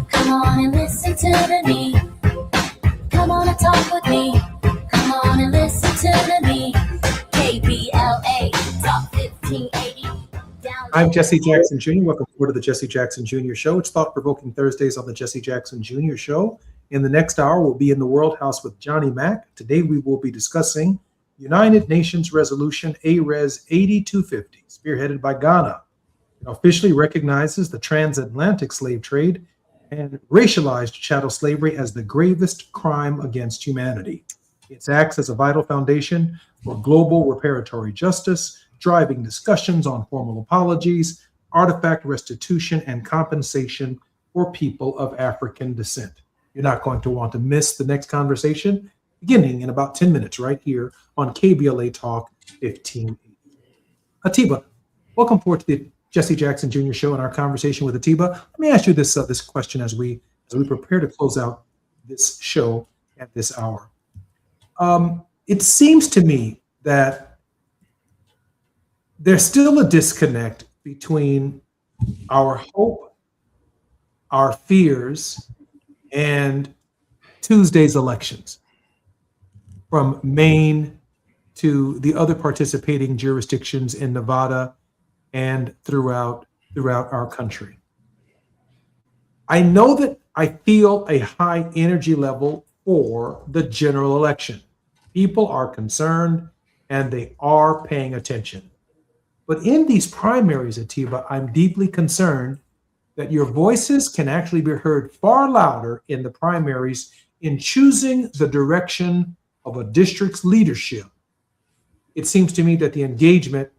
Come on and listen to me. Come on and talk with me. Come on and listen to me. KBLA Talk 1580. I'm Jesse Jackson Jr. Welcome forward to the Jesse Jackson Jr. Show. It's Thought-Provoking Thursdays on the Jesse Jackson Jr. Show. In the next hour, we'll be in the World House with Johnny Mack. Today, we will be discussing United Nations Resolution ARES 8250, spearheaded by Ghana. It officially recognizes the transatlantic slave trade and racialized chattel slavery as the gravest crime against humanity. It acts as a vital foundation for global reparatory justice, driving discussions on formal apologies, artifact restitution, and compensation for people of African descent. You're not going to want to miss the next conversation, beginning in about 10 minutes right here on KBLA Talk 1580. Atiba, welcome forward to the Jesse Jackson Jr. Show and our conversation with Atiba. Let me ask you this question as we prepare to close out this show at this hour. It seems to me that there's still a disconnect between our hope, our fears, and Tuesday's elections, from Maine to the other participating jurisdictions in Nevada and throughout our country. I know that I feel a high energy level for the general election. People are concerned and they are paying attention. But in these primaries, Atiba, I'm deeply concerned that your voices can actually be heard far louder in the primaries in choosing the direction of a district's leadership. It seems to me that the engagement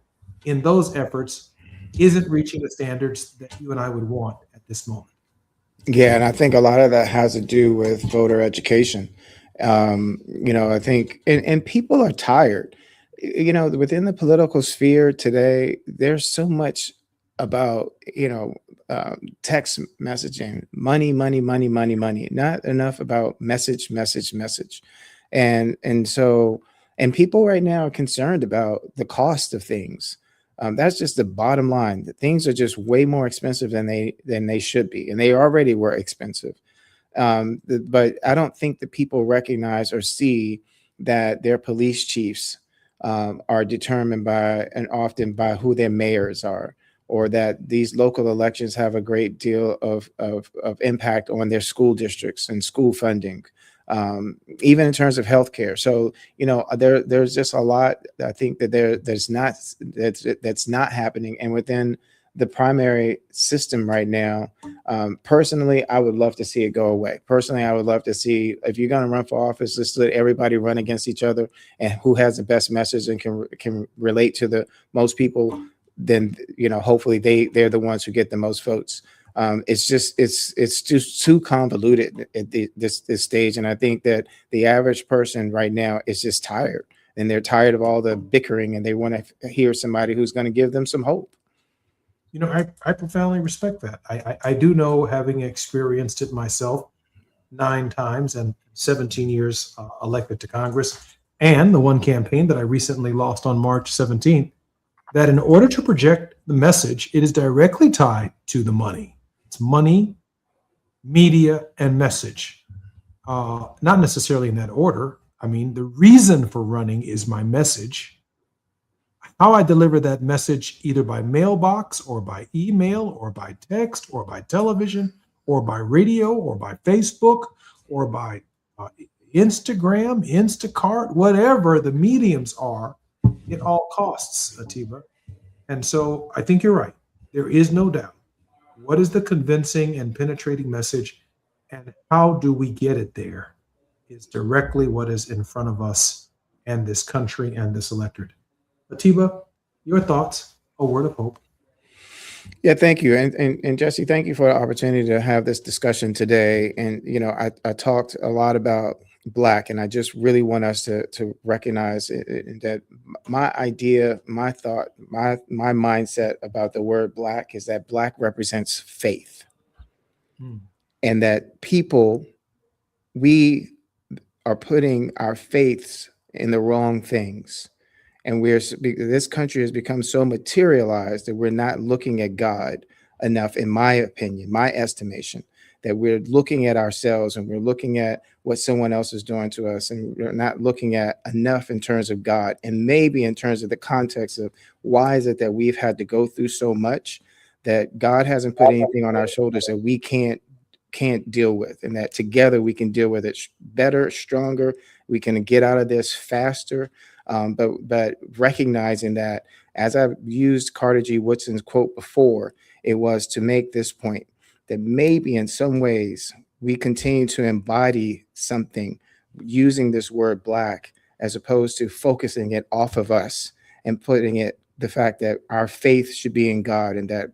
in those efforts isn't reaching the standards that you and I would want at this moment. Yeah, and I think a lot of that has to do with voter education. I think, and people are tired. Within the political sphere today, there's so much about, text messaging, money, not enough about message. And people right now are concerned about the cost of things. That's just the bottom line. That things are just way more expensive than they should be. And they already were expensive. But I don't think that people recognize or see that their police chiefs are determined by and often by who their mayors are, or that these local elections have a great deal of impact on their school districts and school funding, even in terms of healthcare. So, there's just a lot I think that that's not happening. And within the primary system right now, personally, I would love to see it go away. Personally, I would love to see, if you're going to run for office, just let everybody run against each other, and who has the best message and can relate to the most people, then, hopefully they're the ones who get the most votes. It's just too convoluted at this stage. And I think that the average person right now is just tired, and they're tired of all the bickering, and they want to hear somebody who's going to give them some hope. I profoundly respect that. I do know, having experienced it myself 9 times and 17 years elected to Congress, and the one campaign that I recently lost on March 17th, that in order to project the message, it is directly tied to the money. It's money media, and message. Not necessarily in that order. I mean, the reason for running is my message. How I deliver that message, either by mailbox or by email or by text or by television or by radio or by Facebook or by Instagram, Instacart, whatever the mediums are, it all costs, Atiba. And so I think you're right. There is no doubt. What is the convincing and penetrating message, and how do we get it there is directly what is in front of us and this country and this electorate. Atiba, your thoughts, a word of hope. Yeah, thank you. And Jesse, thank you for the opportunity to have this discussion today. And, you know, I talked a lot about Black, and I just really want us to recognize that my idea, my thought, my mindset about the word Black is that Black represents faith. And that people, we are putting our faiths in the wrong things. And this country has become so materialized that we're not looking at God enough, in my opinion, my estimation, that we're looking at ourselves and we're looking at what someone else is doing to us, and we're not looking at enough in terms of God, and maybe in terms of the context of why is it that we've had to go through so much that God hasn't put anything on our shoulders that we can't deal with, and that together we can deal with it better, stronger. We can get out of this faster. But recognizing that, as I've used Carter G. Woodson's quote before, it was to make this point that maybe in some ways we continue to embody something using this word Black, as opposed to focusing it off of us and putting it, the fact that our faith should be in God, and that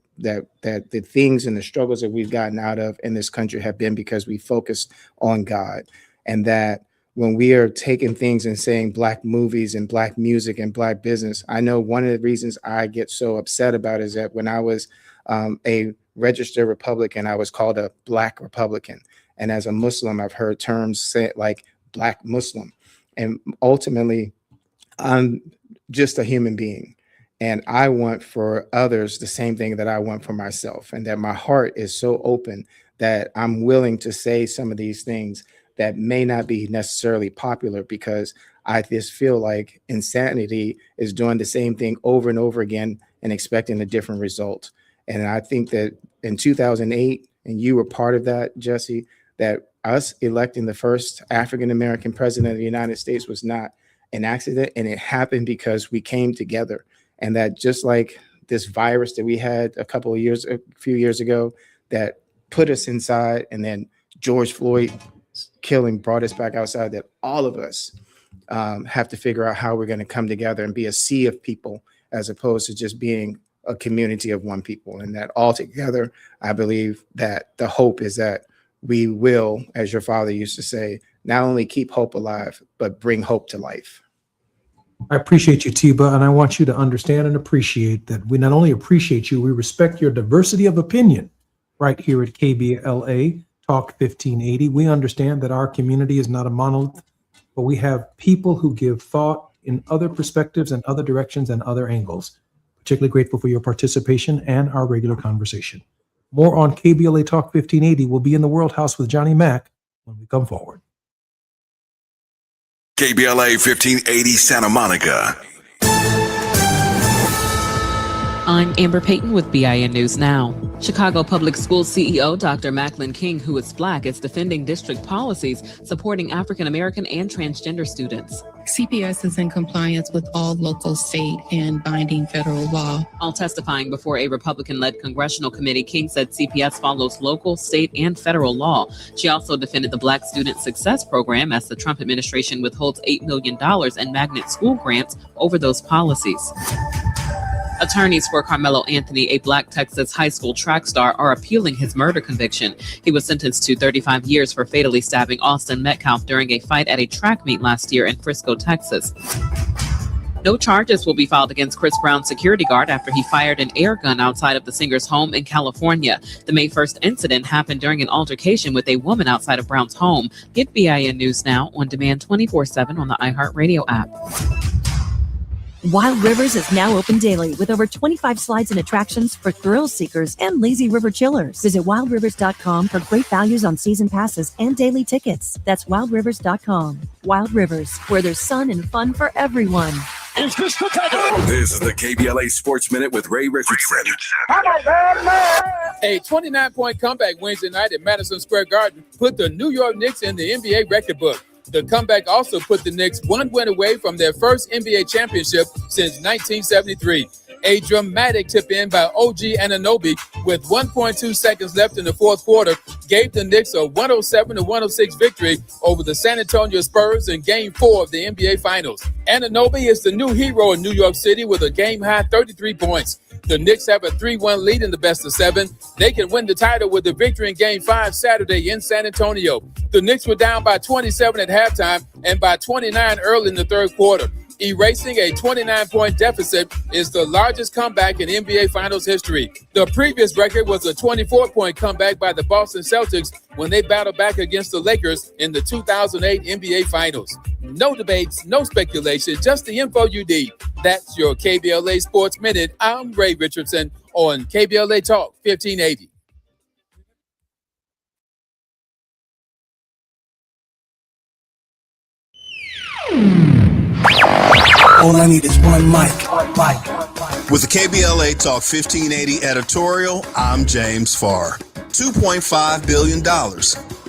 the things and the struggles that we've gotten out of in this country have been because we focused on God. And that when we are taking things and saying Black movies and Black music and Black business, I know one of the reasons I get so upset about is that when I was a registered Republican, I was called a Black Republican. And as a Muslim, I've heard terms say like Black Muslim. And ultimately, I'm just a human being. And I want for others the same thing that I want for myself. And that my heart is so open that I'm willing to say some of these things that may not be necessarily popular, because I just feel like insanity is doing the same thing over and over again and expecting a different result. And I think that in 2008, and you were part of that, Jesse, that us electing the first African-American president of the United States was not an accident, and it happened because we came together. And that just like this virus that we had a few years ago that put us inside, and then George Floyd killing brought us back outside, that all of us have to figure out how we're going to come together and be a sea of people, as opposed to just being a community of one people. And that all together, I believe that the hope is that we will, as your father used to say, not only keep hope alive, but bring hope to life. I appreciate you, Tiba, and I want you to understand and appreciate that we not only appreciate you, we respect your diversity of opinion right here at KBLA Talk 1580. We understand that our community is not a monolith, but we have people who give thought in other perspectives and other directions and other angles. Particularly grateful for your participation and our regular conversation. More on KBLA Talk 1580 will be in the World House with Johnny Mack when we come forward. KBLA 1580 Santa Monica. I'm Amber Payton with BIN News Now. Chicago Public Schools CEO Dr. Macklin King, who is Black, is defending district policies supporting African American and transgender students. CPS is in compliance with all local, state, and binding federal law. While testifying before a Republican-led congressional committee, King said CPS follows local, state, and federal law. She also defended the Black Student Success Program as the Trump administration withholds $8 million in magnet school grants over those policies. Attorneys for Carmelo Anthony, a Black Texas high school track star, are appealing his murder conviction. He was sentenced to 35 years for fatally stabbing Austin Metcalf during a fight at a track meet last year in Frisco, Texas. No charges will be filed against Chris Brown's security guard after he fired an air gun outside of the singer's home in California. The May 1st incident happened during an altercation with a woman outside of Brown's home. Get BIN News Now on demand 24/7 on the iHeartRadio app. Wild Rivers is now open daily with over 25 slides and attractions for thrill seekers and lazy river chillers. Visit wildrivers.com for great values on season passes and daily tickets. That's wildrivers.com. Wild Rivers, where there's sun and fun for everyone. This is the KBLA Sports Minute with Ray Richardson. A 29-point comeback Wednesday night at Madison Square Garden put the New York Knicks in the NBA record book. The comeback also put the Knicks one win away from their first NBA championship since 1973. A dramatic tip-in by OG Anunoby with 1.2 seconds left in the fourth quarter gave the Knicks a 107-106 victory over the San Antonio Spurs in Game 4 of the NBA Finals. Anunoby is the new hero in New York City with a game-high 33 points. The Knicks have a 3-1 lead in the best of 7. They can win the title with a victory in Game 5 Saturday in San Antonio. The Knicks were down by 27 at halftime and by 29 early in the third quarter. Erasing a 29-point deficit is the largest comeback in NBA Finals history. The previous record was a 24-point comeback by the Boston Celtics when they battled back against the Lakers in the 2008 NBA Finals. No debates, no speculation, just the info you need. That's your KBLA Sports Minute. I'm Ray Richardson on KBLA Talk 1580. All I need is one mic. With the KBLA Talk 1580 editorial, I'm James Farr. $2.5 billion.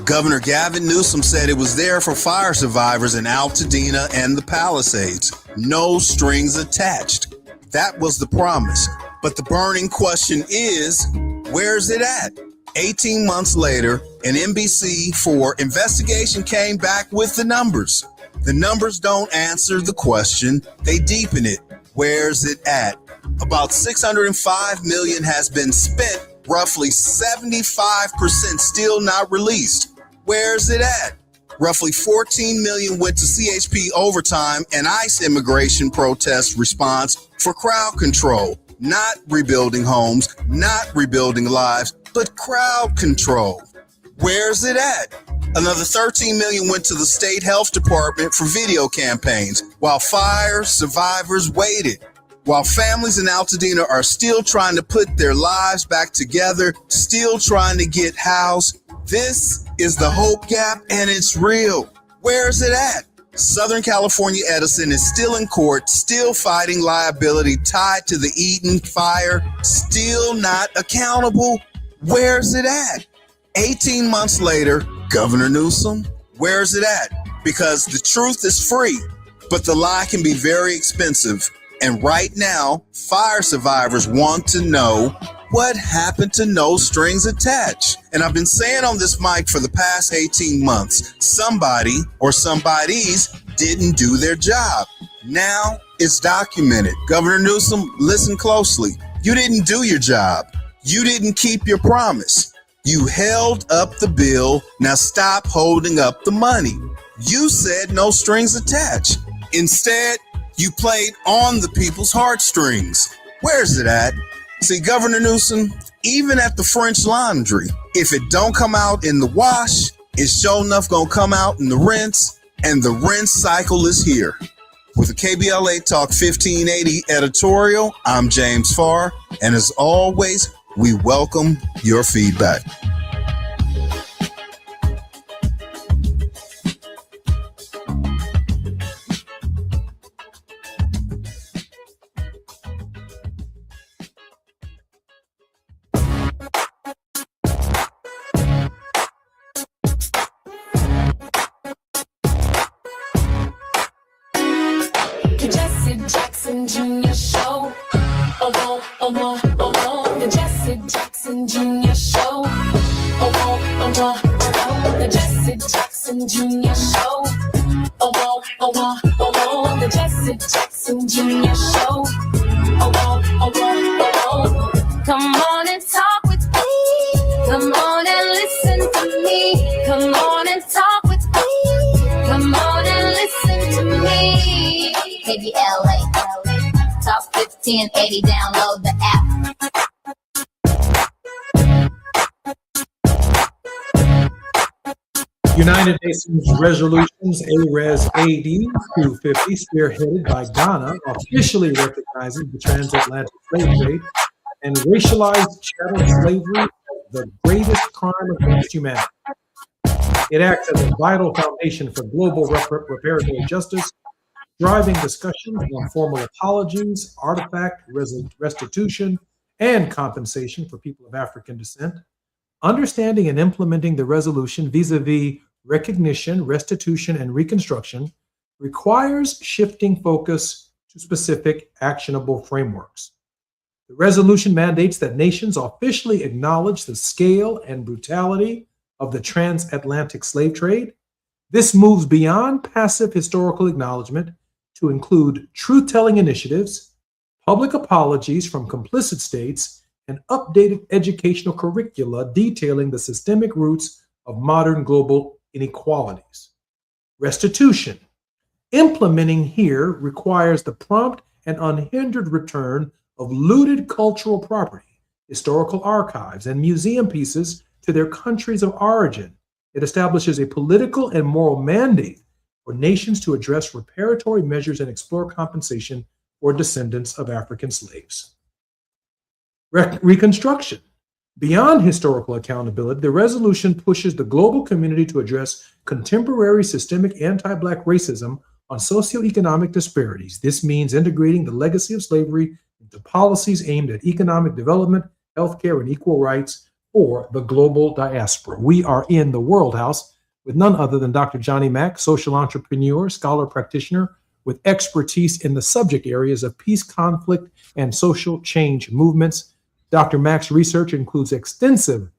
Governor Gavin Newsom said it was there for fire survivors in Altadena and the Palisades. No strings attached. That was the promise. But the burning question is, where's it at? 18 months later, an NBC4 investigation came back with the numbers. The numbers don't answer the question, they deepen it. Where's it at? About $605 million has been spent, roughly 75% still not released. Where's it at? Roughly $14 million went to CHP overtime and ICE immigration protest response for crowd control. Not rebuilding homes, not rebuilding lives, but crowd control. Where's it at? Another $13 million went to the state health department for video campaigns while fire survivors waited. While families in Altadena are still trying to put their lives back together, still trying to get housed, this is the hope gap and it's real. Where's it at? Southern California Edison is still in court, still fighting liability tied to the Eaton fire, still not accountable. Where's it at? 18 months later, Governor Newsom, where's it at? Because the truth is free, but the lie can be very expensive. And right now, fire survivors want to know what happened to no strings attached. And I've been saying on this mic for the past 18 months, somebody or somebodies didn't do their job. Now it's documented. Governor Newsom, listen closely. You didn't do your job. You didn't keep your promise. You held up the bill. Now stop holding up the money. You said no strings attached. Instead, you played on the people's heartstrings. Where's it at? See, Governor Newsom, even at the French Laundry, if it don't come out in the wash, it's sure enough gonna come out in the rinse, and the rinse cycle is here. With the KBLA Talk 1580 editorial, I'm James Farr, and as always, we welcome your feedback. The Jesse Jackson Jr. Show. The Jesse Jackson Jr. Show. The Jesse Jackson Jr. Show. The Jesse Jackson Jr. Show. Come on and talk with me. Come on and listen to me. Come on and talk with me. Come on and listen to me. KBLA Talk 1580. Download the app. United Nations Resolutions ARES-AD 250, spearheaded by Ghana, officially recognizes the transatlantic slave trade and racialized chattel slavery as the greatest crime against humanity. It acts as a vital foundation for global reparatory justice, driving discussions on formal apologies, artifact restitution, and compensation for people of African descent. Understanding and implementing the resolution vis-a-vis recognition, restitution, and reconstruction requires shifting focus to specific actionable frameworks. The resolution mandates that nations officially acknowledge the scale and brutality of the transatlantic slave trade. This moves beyond passive historical acknowledgement to include truth-telling initiatives, public apologies from complicit states, and updated educational curricula detailing the systemic roots of modern global inequalities. Restitution. Implementing here requires the prompt and unhindered return of looted cultural property, historical archives, and museum pieces to their countries of origin. It establishes a political and moral mandate for nations to address reparatory measures and explore compensation for descendants of African slaves. Reconstruction. Beyond historical accountability, the resolution pushes the global community to address contemporary systemic anti-Black racism on socioeconomic disparities. This means integrating the legacy of slavery into policies aimed at economic development, healthcare, and equal rights for the global diaspora. We are in the World House with none other than Dr. Johnny Mack, social entrepreneur, scholar practitioner with expertise in the subject areas of peace, conflict, and social change movements. Dr. Mack's research includes extensive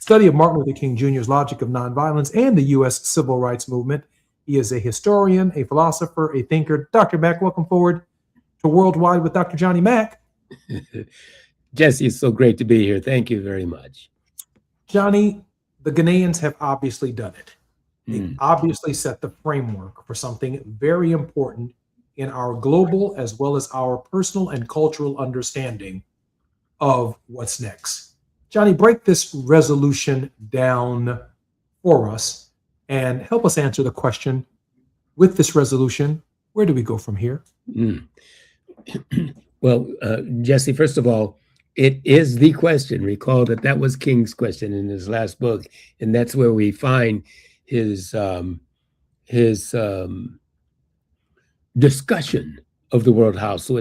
study of Martin Luther King Jr.'s logic of nonviolence and the U.S. civil rights movement. He is a historian, a philosopher, a thinker. Dr. Mack, welcome forward to Worldwide with Dr. Johnny Mack. Jesse, it's so great to be here. Thank you very much. Johnny, the Ghanaians have obviously done it. They obviously set the framework for something very important in our global as well as our personal and cultural understanding of what's next. Johnny, break this resolution down for us and help us answer the question, with this resolution, where do we go from here? Well, Jesse, first of all, it is the question. Recall that that was King's question in his last book, and that's where we find his discussion of the World House. So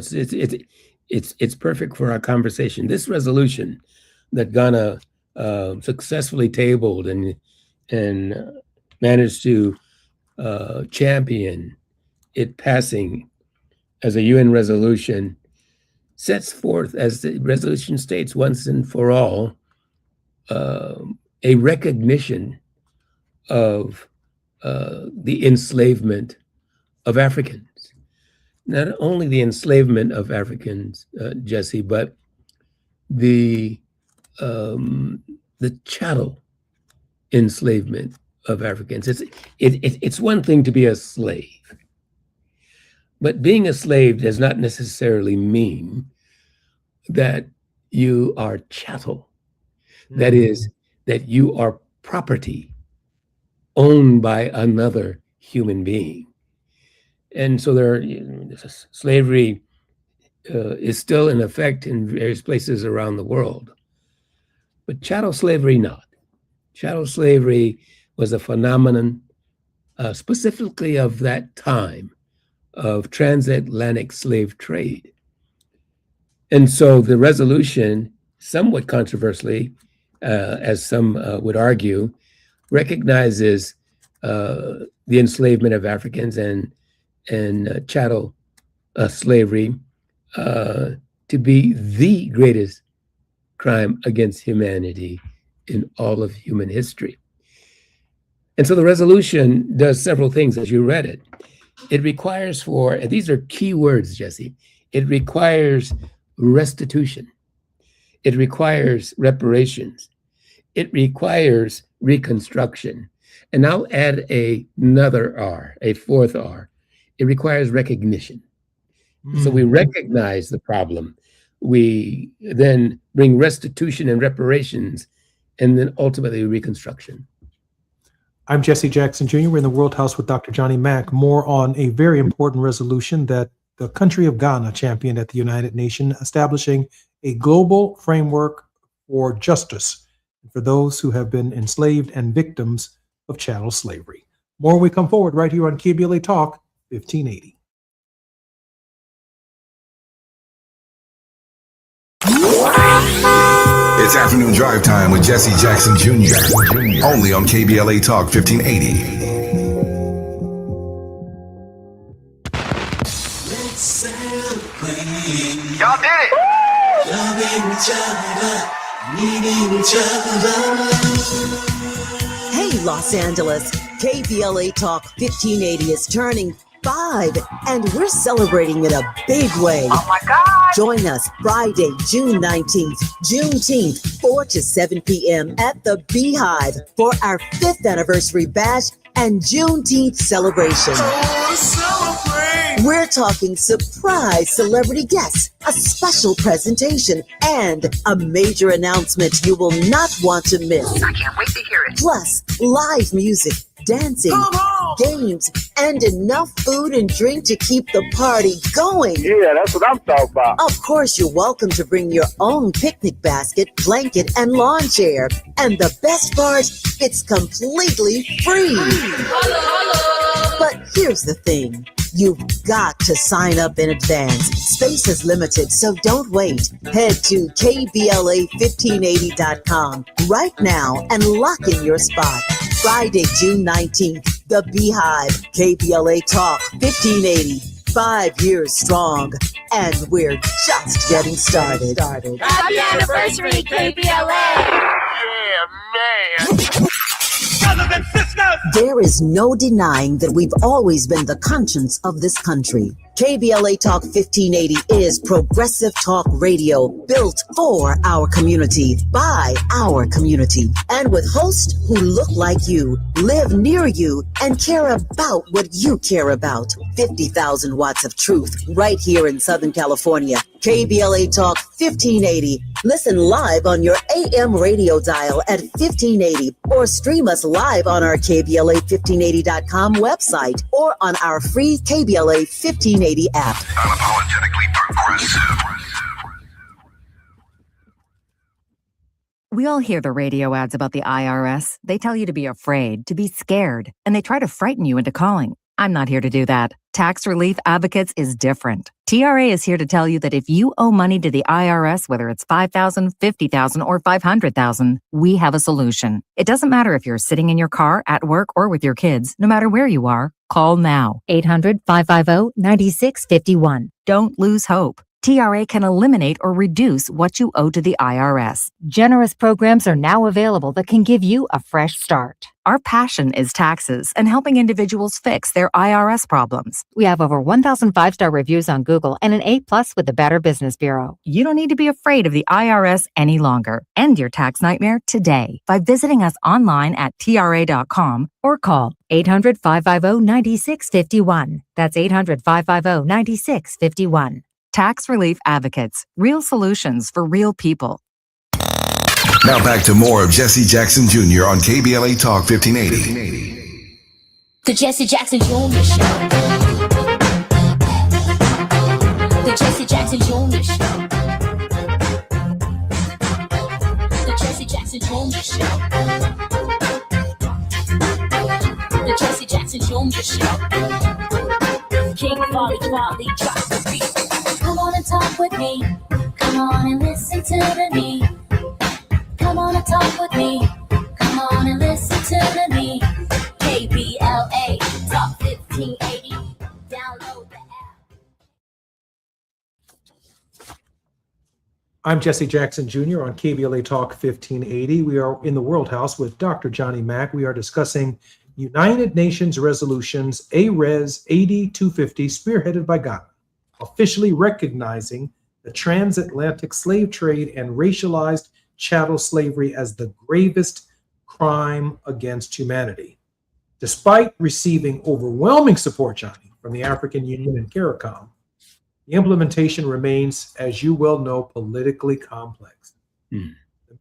it's perfect for our conversation. This resolution that Ghana successfully tabled and managed to champion it passing as a UN resolution sets forth, as the resolution states, once and for all, a recognition of the enslavement of Africans. Not only the enslavement of Africans, Jesse, but the chattel enslavement of Africans. It's one thing to be a slave, but being a slave does not necessarily mean that you are chattel. That is, that you are property owned by another human being. And so slavery is still in effect in various places around the world, but chattel slavery not. Chattel slavery was a phenomenon specifically of that time of transatlantic slave trade. And so the resolution, somewhat controversially, as some would argue, recognizes the enslavement of Africans and chattel slavery to be the greatest crime against humanity in all of human history. And so the resolution does several things as you read it. It requires and these are key words, Jesse, it requires restitution. It requires reparations. It requires reconstruction. And I'll add another R, a fourth R. It requires recognition. So we recognize the problem. We then bring restitution and reparations, and then ultimately reconstruction. I'm Jesse Jackson Jr. We're in the World House with Dr. Johnny Mack. More on a very important resolution that the country of Ghana championed at the United Nations, establishing a global framework for justice for those who have been enslaved and victims of chattel slavery. More when we come forward right here on KBLA Talk 1580. It's afternoon drive time with Jesse Jackson Jr. Only on KBLA Talk 1580. Let's celebrate. Y'all did it! Loving each other, needing each other. Hey, Los Angeles, KBLA Talk 1580 is turning 5, and we're celebrating in a big way. Oh my God! Join us Friday, June 19th, Juneteenth, 4 to 7 p.m. at the Beehive for our 5th anniversary bash and Juneteenth celebration. We're talking surprise celebrity guests, a special presentation, and a major announcement you will not want to miss. I can't wait to hear it. Plus, live music, dancing, games, and enough food and drink to keep the party going. Yeah, that's what I'm talking about. Of course, you're welcome to bring your own picnic basket, blanket, and lawn chair. And the best part, it's completely free. But here's the thing. You've got to sign up in advance. Space is limited, so don't wait. Head to KBLA1580.com right now and lock in your spot. Friday, June 19th, The Beehive, KBLA Talk 1580. 5 years strong, and we're just getting started. Happy anniversary, KBLA! Yeah, man! Brothers and sisters! There is no denying that we've always been the conscience of this country. KBLA Talk 1580 is progressive talk radio built for our community, by our community, and with hosts who look like you, live near you, and care about what you care about. 50,000 watts of truth right here in Southern California. KBLA Talk 1580. Listen live on your AM radio dial at 1580 or stream us live on our KBLA1580.com website or on our free KBLA 1580 app. Unapologetically progressive. We all hear the radio ads about the IRS. They tell you to be afraid, to be scared, and they try to frighten you into calling. I'm not here to do that. Tax Relief Advocates is different. TRA is here to tell you that if you owe money to the IRS, whether it's $5,000, $50,000, or $500,000, we have a solution. It doesn't matter if you're sitting in your car, at work, or with your kids. No matter where you are, call now. 800-550-9651. Don't lose hope. TRA can eliminate or reduce what you owe to the IRS. Generous programs are now available that can give you a fresh start. Our passion is taxes and helping individuals fix their IRS problems. We have over 1,000 5-star reviews on Google and an A+ with the Better Business Bureau. You don't need to be afraid of the IRS any longer. End your tax nightmare today by visiting us online at TRA.com or call 800-550-9651. That's 800-550-9651. Tax Relief Advocates, real solutions for real people. Now back to more of Jesse Jackson Jr. on KBLA Talk 1580. The Jesse Jackson Jr. Show. The Jesse Jackson Jr. Show. The Jesse Jackson Jr. Show. The Jesse Jackson Jr. Show. King Quality drops the beat. Come on and talk with me. Come on and listen to the me. Come on and talk with me. Come on and listen to the me. KBLA Talk 1580. Download the app. I'm Jesse Jackson Jr. on KBLA Talk 1580. We are in the World House with Dr. Johnny Mack. We are discussing United Nations Resolutions ARES 80-250, spearheaded by Ghana, officially recognizing the transatlantic slave trade and racialized chattel slavery as the gravest crime against humanity. Despite receiving overwhelming support, Johnny, from the African Union and CARICOM, the implementation remains, as you well know, politically complex. The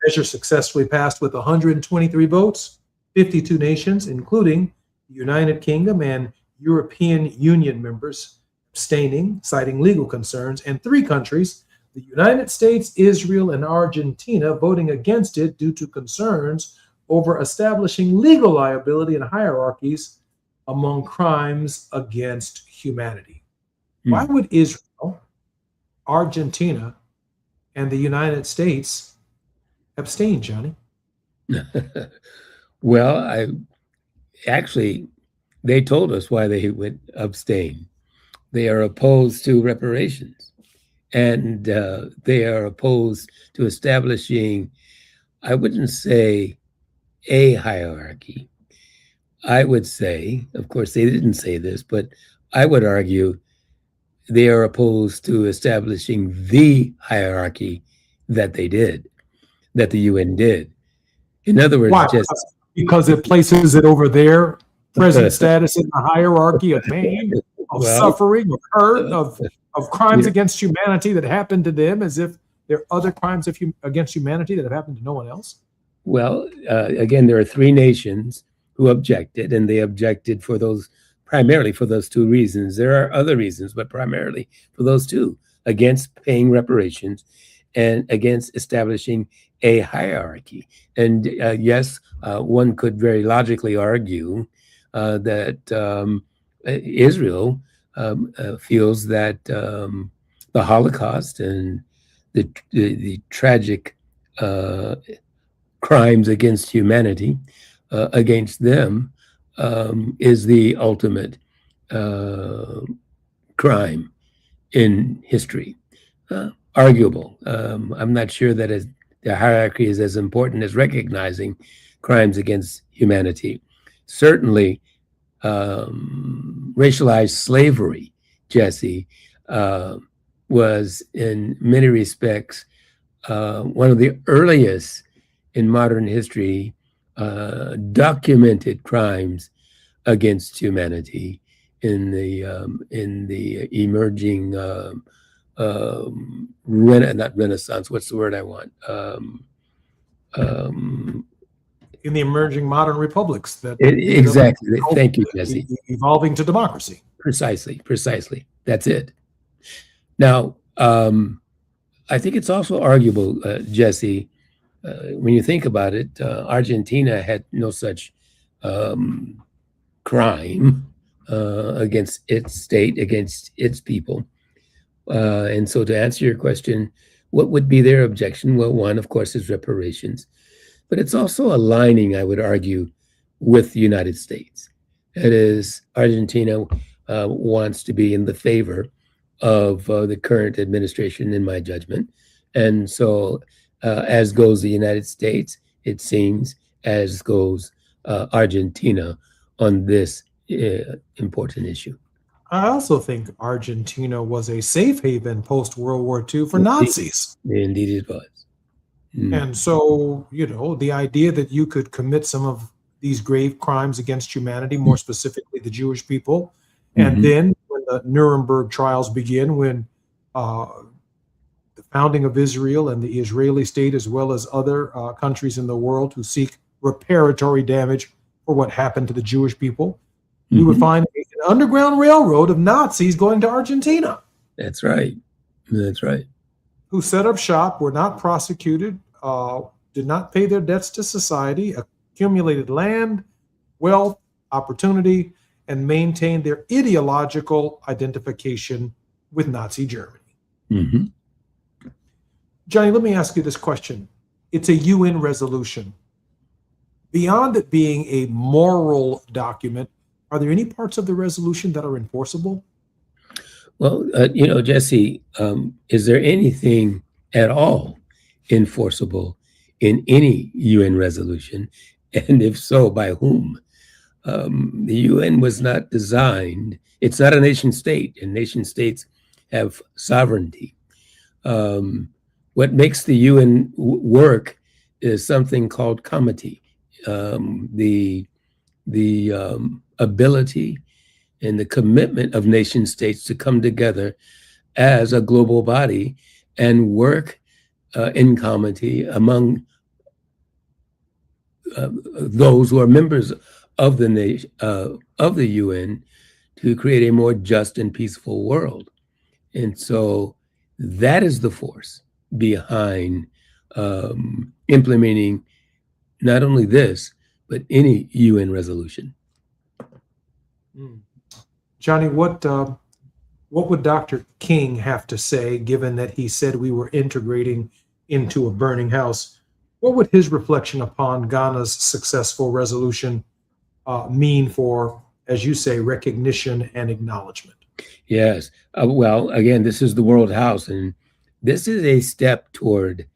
measure successfully passed with 123 votes, 52 nations, including the United Kingdom and European Union members, abstaining, citing legal concerns, and 3 countries, the United States, Israel, and Argentina, voting against it due to concerns over establishing legal liability and hierarchies among crimes against humanity. Why would Israel, Argentina, and the United States abstain, Johnny? Well, they told us why they would abstain. They are opposed to reparations, and they are opposed to establishing, I wouldn't say a hierarchy. I would say, of course, they didn't say this, but I would argue they are opposed to establishing the hierarchy that they did, that the UN did. In other words, Why? Because it places it over their present status in the hierarchy of pain, of suffering, of hurt, of crimes against humanity that happened to them, as if there are other crimes against humanity that have happened to no one else? Well, again, there are 3 nations who objected, and they objected primarily for those 2 reasons. There are other reasons, but primarily for those 2, against paying reparations and against establishing a hierarchy. And yes, one could very logically argue that Israel feels that the Holocaust and the tragic crimes against humanity against them is the ultimate crime in history. Arguable. I'm not sure that the hierarchy is as important as recognizing crimes against humanity. Certainly, racialized slavery, Jesse, was in many respects one of the earliest in modern history documented crimes against humanity in the emerging not Renaissance. What's the word I want? In the emerging modern republics exactly. Thank you, Jesse. Evolving to democracy. Precisely. That's it. Now, I think it's also arguable, Jesse, when you think about it, Argentina had no such crime against its state, against its people. And so to answer your question, what would be their objection? Well, one, of course, is reparations. But it's also aligning, I would argue, with the United States. That is, Argentina wants to be in the favor of the current administration, in my judgment. And so, as goes the United States, it seems, as goes Argentina on this important issue. I also think Argentina was a safe haven post-World War II for Nazis. Indeed it was. And so, the idea that you could commit some of these grave crimes against humanity, more specifically the Jewish people, and then when the Nuremberg trials begin, when the founding of Israel and the Israeli state, as well as other countries in the world who seek reparatory damage for what happened to the Jewish people, you would find an underground railroad of Nazis going to Argentina. That's right. Who set up shop, were not prosecuted, did not pay their debts to society, accumulated land, wealth, opportunity, and maintained their ideological identification with Nazi Germany. Johnny, let me ask you this question. It's a UN resolution. Beyond it being a moral document, are there any parts of the resolution that are enforceable? Well, Jesse, is there anything at all enforceable in any UN resolution? And if so, by whom? The UN was not designed, it's not a nation state, and nation states have sovereignty. What makes the UN work is something called comity, the ability and the commitment of nation states to come together as a global body and work in comity among those who are members of the nation of the UN to create a more just and peaceful world. And so that is the force behind implementing not only this, but any UN resolution. Johnny, what would Dr. King have to say, given that he said we were integrating into a burning house? What would his reflection upon Ghana's successful resolution mean for, as you say, recognition and acknowledgement? Yes. Well, again, this is the World House, and this is a step toward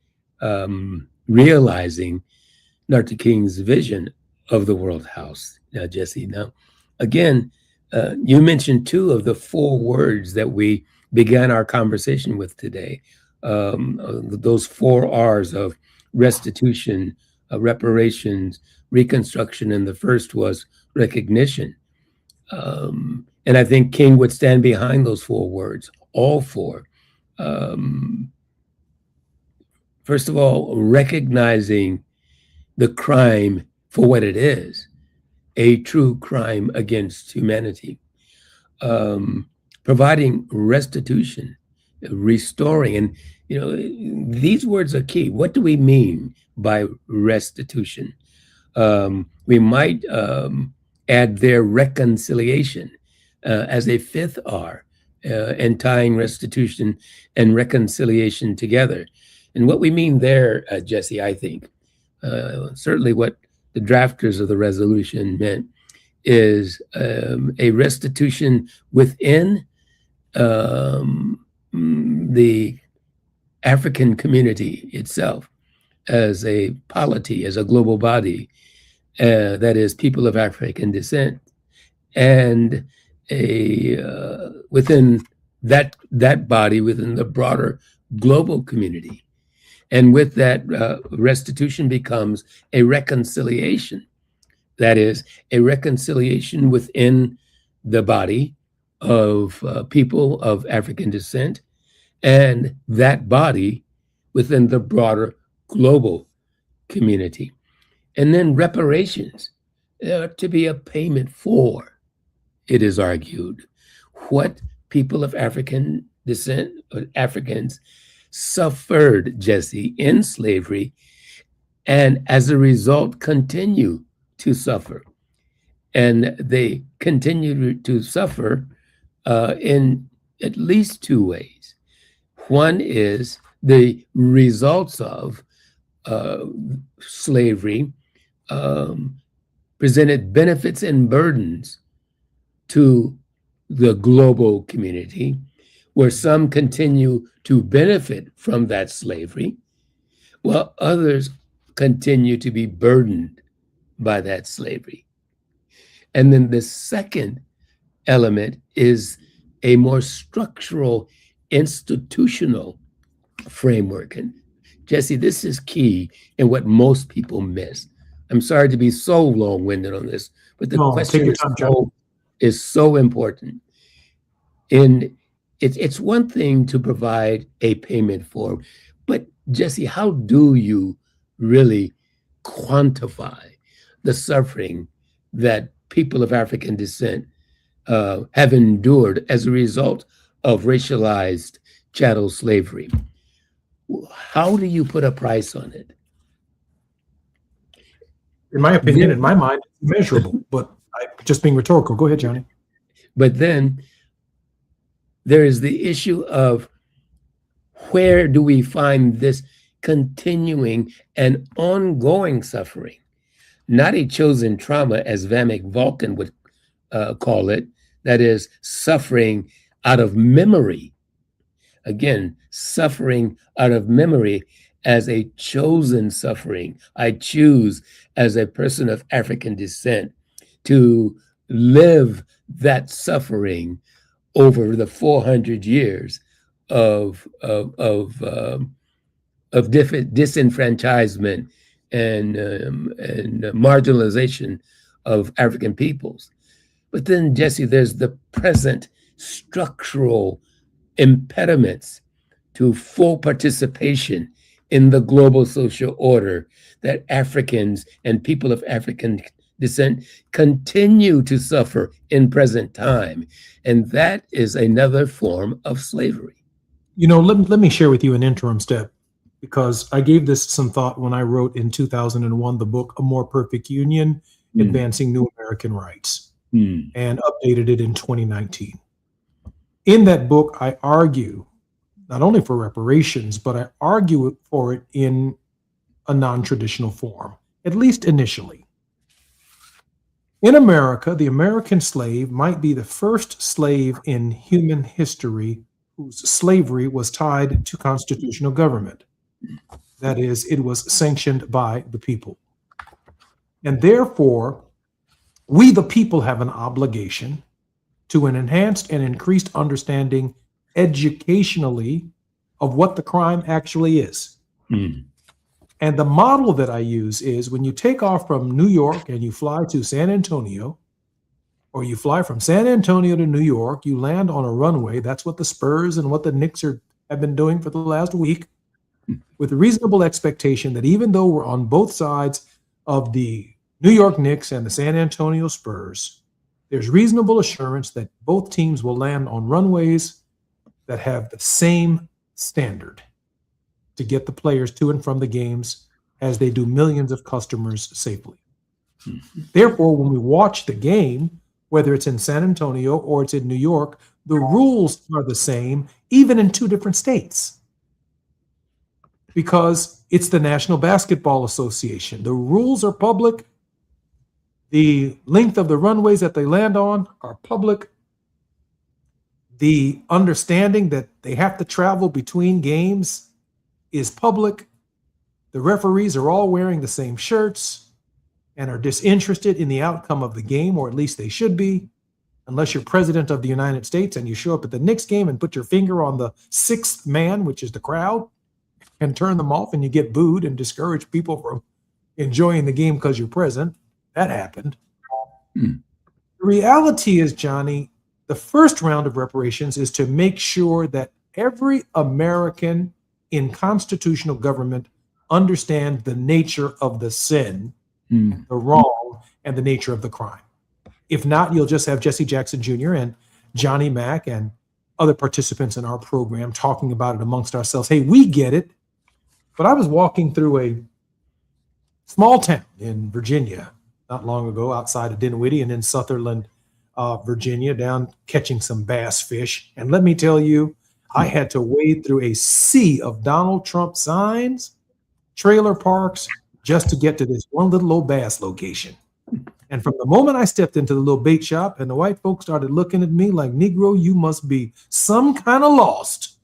realizing Dr. King's vision of the World House. Now, Jesse, again, you mentioned two of the four words that we began our conversation with today. Those four R's of restitution, reparations, reconstruction, and the first was recognition. And I think King would stand behind those four words, all four. First of all, recognizing the crime for what it is, a true crime against humanity. Providing restitution, restoring, and these words are key. What do we mean by restitution? We might add their reconciliation as a fifth R, and tying restitution and reconciliation together. And what we mean there, Jesse, I think, certainly what the drafters of the resolution meant is a restitution within the African community itself as a polity, as a global body, that is people of African descent, and within that body, within the broader global community. And with that, restitution becomes a reconciliation. That is, a reconciliation within the body of people of African descent, and that body within the broader global community. And then reparations to be a payment for, it is argued, what people of African descent, or Africans, suffered, Jesse, in slavery, and as a result continue to suffer. And they continue to suffer in at least two ways. One is the results of slavery presented benefits and burdens to the global community, where some continue to benefit from that slavery, while others continue to be burdened by that slavery. And then the second element is a more structural, institutional framework. And Jesse, this is key in what most people miss. I'm sorry to be so long-winded on this, but the question is so important. It's one thing to provide a payment for, but Jesse, how do you really quantify the suffering that people of African descent have endured as a result of racialized chattel slavery? How do you put a price on it? In my opinion, in my mind, it's measurable, but just being rhetorical. Go ahead, Johnny. But then there is the issue of where do we find this continuing and ongoing suffering? Not a chosen trauma, as Vamek Vulcan would call it, that is suffering out of memory. Again, suffering out of memory as a chosen suffering. I choose as a person of African descent to live that suffering over the 400 years of disenfranchisement and marginalization of African peoples. But then, Jesse, there's the present structural impediments to full participation in the global social order that Africans and people of African descent continue to suffer in present time. And that is another form of slavery. You know, let me share with you an interim step, because I gave this some thought when I wrote in 2001 the book A More Perfect Union, Advancing New American Rights, and updated it in 2019. In that book, I argue not only for reparations, but I argue for it in a non-traditional form, at least initially. In America, the American slave might be the first slave in human history whose slavery was tied to constitutional government. That is, it was sanctioned by the people. And therefore, we the people have an obligation to an enhanced and increased understanding educationally of what the crime actually is. And the model that I use is when you take off from New York and you fly to San Antonio, or you fly from San Antonio to New York, you land on a runway. That's what the Spurs and what the Knicks have been doing for the last week, with a reasonable expectation that even though we're on both sides of the New York Knicks and the San Antonio Spurs, there's reasonable assurance that both teams will land on runways that have the same standard to get the players to and from the games as they do millions of customers safely. Therefore, when we watch the game, whether it's in San Antonio or it's in New York, the rules are the same, even in two different states, because it's the National Basketball Association. The rules are public. The length of the runways that they land on are public. The understanding that they have to travel between games is public. The referees are all wearing the same shirts and are disinterested in the outcome of the game, or at least they should be, unless you're president of the United States and you show up at the Knicks game and put your finger on the sixth man, which is the crowd, and turn them off, and you get booed and discourage people from enjoying the game because you're present. That happened. The reality is, Johnny, the first round of reparations is to make sure that every American in constitutional government understand the nature of the sin, the wrong, and the nature of the crime. If not, you'll just have Jesse Jackson Jr. and Johnny Mack and other participants in our program talking about it amongst ourselves. Hey, we get it. But I was walking through a small town in Virginia not long ago, outside of Dinwiddie and in Sutherland, Virginia, down catching some bass fish. And let me tell you, I had to wade through a sea of Donald Trump signs, trailer parks, just to get to this one little old bass location. And from the moment I stepped into the little bait shop and the white folks started looking at me like, Negro, you must be some kind of lost,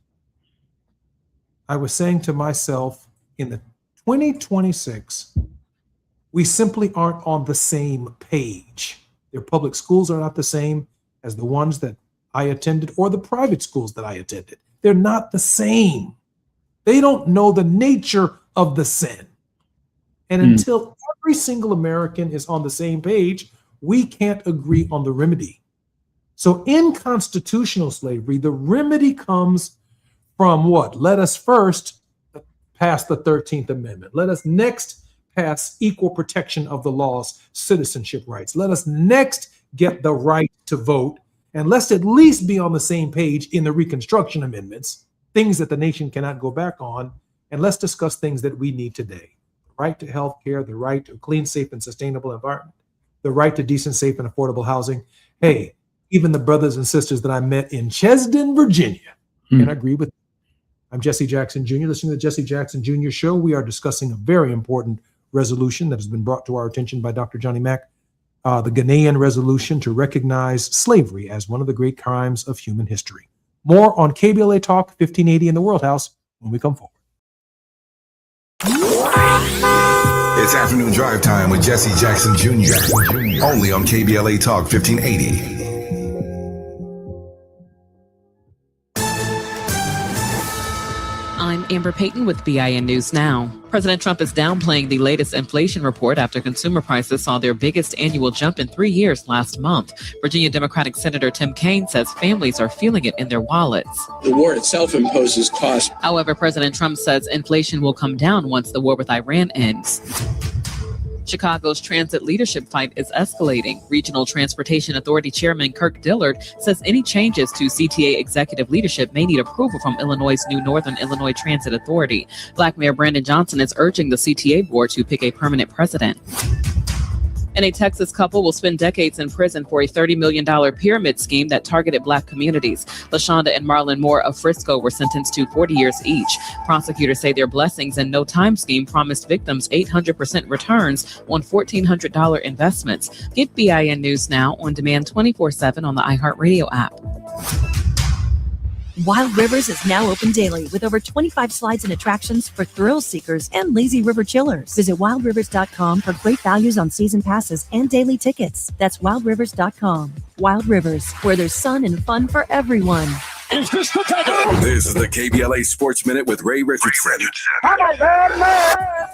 I was saying to myself, in the 2026, we simply aren't on the same page. Their public schools are not the same as the ones that I attended or the private schools that I attended. They're not the same. They don't know the nature of the sin. And until every single American is on the same page, we can't agree on the remedy. So in constitutional slavery, the remedy comes from what? Let us first pass the 13th Amendment. Let us next pass equal protection of the law's citizenship rights. Let us next get the right to vote. And let's at least be on the same page in the Reconstruction Amendments, things that the nation cannot go back on. And let's discuss things that we need today. The right to health care, the right to a clean, safe, and sustainable environment, the right to decent, safe, and affordable housing. Hey, even the brothers and sisters that I met in Chesden, Virginia, can agree with me. I'm Jesse Jackson Jr., listening to the Jesse Jackson Jr. Show. We are discussing a very important resolution that has been brought to our attention by Dr. Johnny Mack, the Ghanaian resolution to recognize slavery as one of the great crimes of human history. More on KBLA Talk 1580 in the World House when we come forward. It's afternoon drive time with Jesse Jackson Jr. Only on KBLA Talk 1580. I'm Amber Payton with BIN News Now. President Trump is downplaying the latest inflation report after consumer prices saw their biggest annual jump in 3 years last month. Virginia Democratic Senator Tim Kaine says families are feeling it in their wallets. The war itself imposes costs. However, President Trump says inflation will come down once the war with Iran ends. Chicago's transit leadership fight is escalating. Regional Transportation Authority Chairman Kirk Dillard says any changes to CTA executive leadership may need approval from Illinois' new Northern Illinois Transit Authority. Black Mayor Brandon Johnson is urging the CTA board to pick a permanent president. And a Texas couple will spend decades in prison for a $30 million pyramid scheme that targeted Black communities. LaShonda and Marlon Moore of Frisco were sentenced to 40 years each. Prosecutors say their blessings and no time scheme promised victims 800% returns on $1,400 investments. Get BIN News Now on demand 24/7 on the iHeartRadio app. Wild Rivers is now open daily with over 25 slides and attractions for thrill seekers and lazy river chillers. Visit wildrivers.com for great values on season passes and daily tickets. That's wildrivers.com. Wild Rivers, where there's sun and fun for everyone. This is the KBLA Sports Minute with Ray Richardson.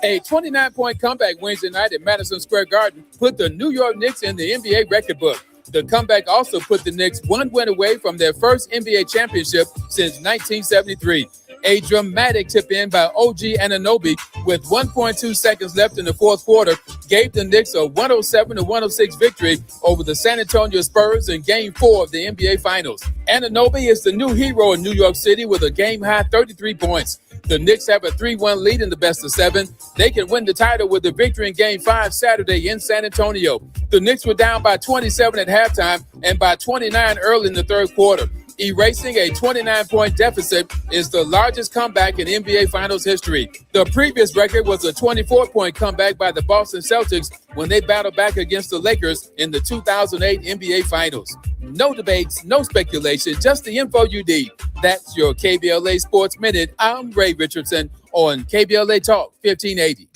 A 29-point comeback Wednesday night at Madison Square Garden put the New York Knicks in the NBA record book. The comeback also put the Knicks one win away from their first NBA championship since 1973. A dramatic tip-in by OG Anunoby with 1.2 seconds left in the fourth quarter gave the Knicks a 107-106 victory over the San Antonio Spurs in Game 4 of the NBA Finals. Anunoby is the new hero in New York City with a game-high 33 points. The Knicks have a 3-1 lead in the best-of-7. They can win the title with a victory in Game 5 Saturday in San Antonio. The Knicks were down by 27 at halftime and by 29 early in the third quarter. Erasing a 29-point deficit is the largest comeback in NBA Finals history. The previous record was a 24-point comeback by the Boston Celtics when they battled back against the Lakers in the 2008 NBA Finals. No debates, no speculation, just the info you need. That's your KBLA Sports Minute. I'm Ray Richardson on KBLA Talk 1580.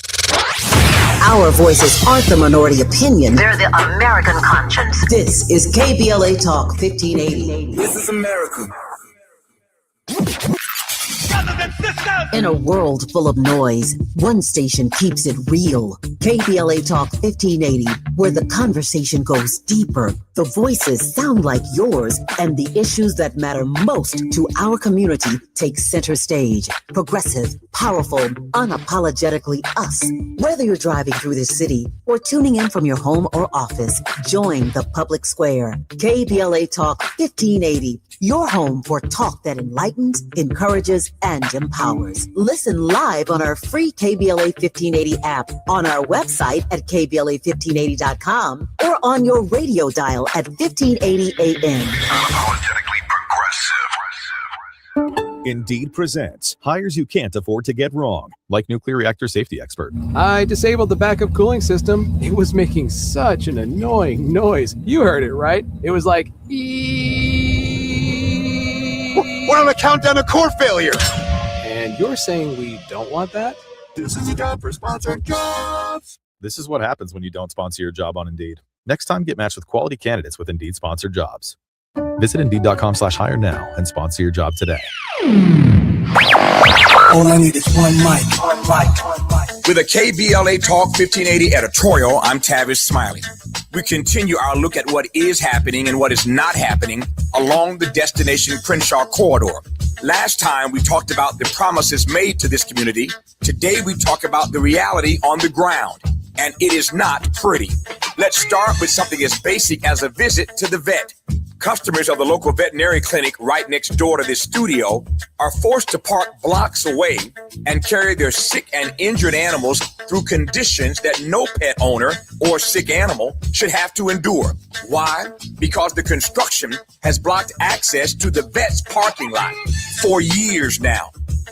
Our voices aren't the minority opinion. They're the American conscience. This is KBLA Talk 1580. This is America. In a world full of noise, one station keeps it real. KBLA Talk 1580, where the conversation goes deeper, the voices sound like yours, and the issues that matter most to our community take center stage. Progressive, powerful, unapologetically us. Whether you're driving through the city or tuning in from your home or office, join the public square. KBLA Talk 1580, your home for talk that enlightens, encourages, and empowers. Listen live on our free KBLA 1580 app, on our website at KBLA1580.com, or on your radio dial at 1580 AM. Unapologetically progressive. Indeed presents hires you can't afford to get wrong, like nuclear reactor safety expert. I disabled the backup cooling system. It was making such an annoying noise. You heard it, right? It was like, We're on a countdown to core failure. And you're saying we don't want that? This is a job for sponsored jobs. This is what happens when you don't sponsor your job on Indeed. Next time, get matched with quality candidates with Indeed sponsored jobs. Visit Indeed.com/hire now and sponsor your job today. All I need is one mic. With a KBLA Talk 1580 editorial, I'm Tavis Smiley. We continue our look at what is happening and what is not happening along the Destination Crenshaw corridor. Last time we talked about the promises made to this community. Today we talk about the reality on the ground, and it is not pretty. Let's start with something as basic as a visit to the vet. Customers of the local veterinary clinic right next door to this studio are forced to park blocks away and carry their sick and injured animals through conditions that no pet owner or sick animal should have to endure. Why? Because the construction has blocked access to the vet's parking lot for years now.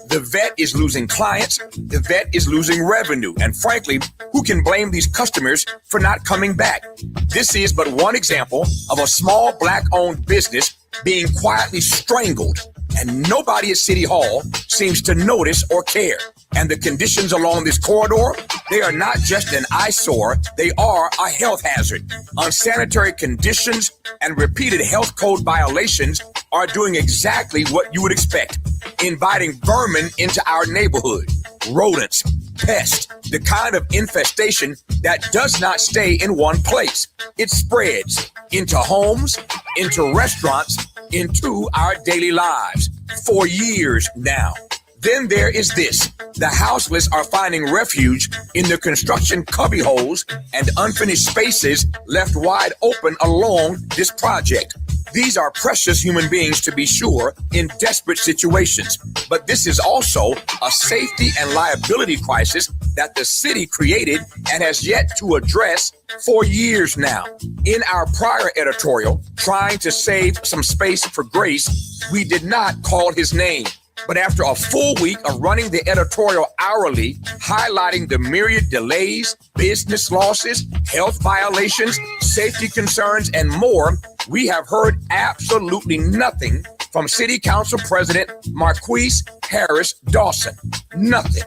The vet is losing clients, the vet is losing revenue, and frankly, who can blame these customers for not coming back? This is but one example of a small Black-owned business being quietly strangled, and nobody at City Hall seems to notice or care. And the conditions along this corridor, they are not just an eyesore, they are a health hazard. Unsanitary conditions and repeated health code violations are doing exactly what you would expect. inviting vermin into our neighborhood, rodents, pests, the kind of infestation that does not stay in one place. It spreads into homes, into restaurants, into our daily lives for years now. Then there is this. The houseless are finding refuge in the construction cubbyholes and unfinished spaces left wide open along this project. These are precious human beings, to be sure, in desperate situations. But this is also a safety and liability crisis that the city created and has yet to address for years now. In our prior editorial, trying to save some space for grace, we did not call his name. But after a full week of running the editorial hourly, highlighting the myriad delays, business losses, health violations, safety concerns, and more, we have heard absolutely nothing from City Council President Marquise Harris Dawson. Nothing.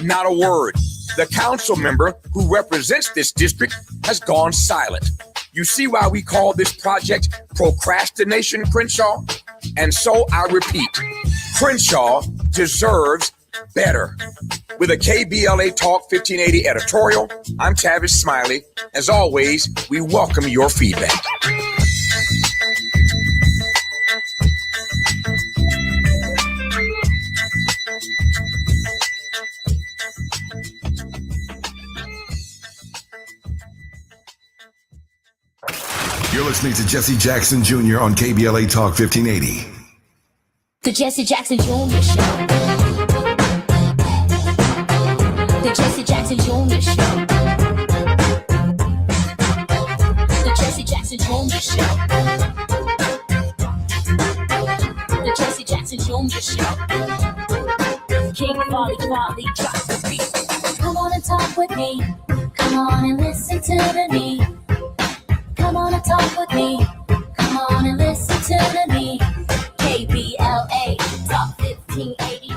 Not a word. The council member who represents this district has gone silent. You see why we call this project procrastination, Crenshaw? And so I repeat, Crenshaw deserves better. With a KBLA Talk 1580 editorial, I'm Tavis Smiley. As always, we welcome your feedback. You're listening to Jesse Jackson Jr. on KBLA Talk 1580. The Jesse Jackson Jr. Show. The Jesse Jackson Jr. Show. The Jesse Jackson Jr. Show. The Jesse Jackson Jr. Show. King Volley drops the beat. Come on and talk with me. Come on and listen to the need. Come on and talk with me. Come on and listen to the need. KBLA Talk 1580.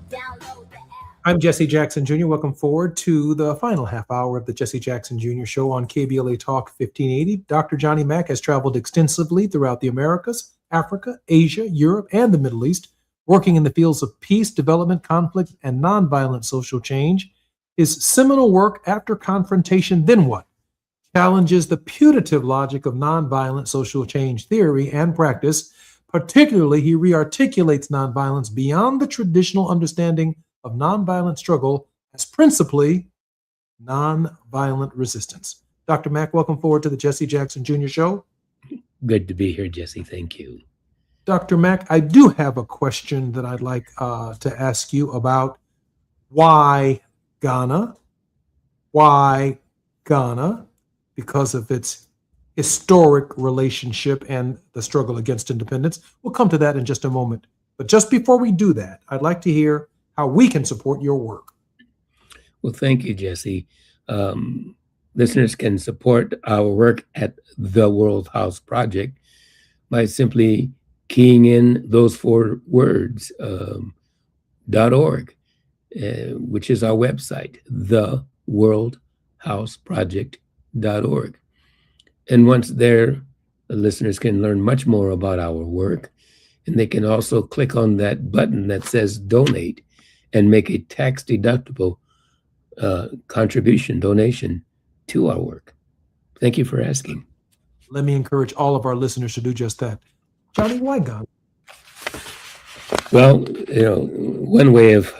Download the app. I'm Jesse Jackson Jr. Welcome forward to the final half hour of the Jesse Jackson Jr. Show on KBLA Talk 1580. Dr. Johnny Mack has traveled extensively throughout the Americas, Africa, Asia, Europe, and the Middle East, working in the fields of peace, development, conflict, and nonviolent social change. His seminal work, After Confrontation, Then What?, challenges the putative logic of nonviolent social change theory and practice. Particularly, he rearticulates nonviolence beyond the traditional understanding of nonviolent struggle as principally nonviolent resistance. Dr. Mack, welcome forward to the Jesse Jackson Jr. Show. Good to be here, Jesse. Thank you. Dr. Mack, I do have a question that I'd like to ask you about why Ghana? Why Ghana? Because of its historic relationship and the struggle against independence. We'll come to that in just a moment. But just before we do that, I'd like to hear how we can support your work. Well, thank you, Jesse. Listeners can support our work at the World House Project by simply keying in those 4 words, .org, which is our website, theworldhouseproject.org. And once there, the listeners can learn much more about our work, and they can also click on that button that says donate and make a tax-deductible donation to our work. Thank you for asking. Let me encourage all of our listeners to do just that. Johnny, why Ghana? Well, one way of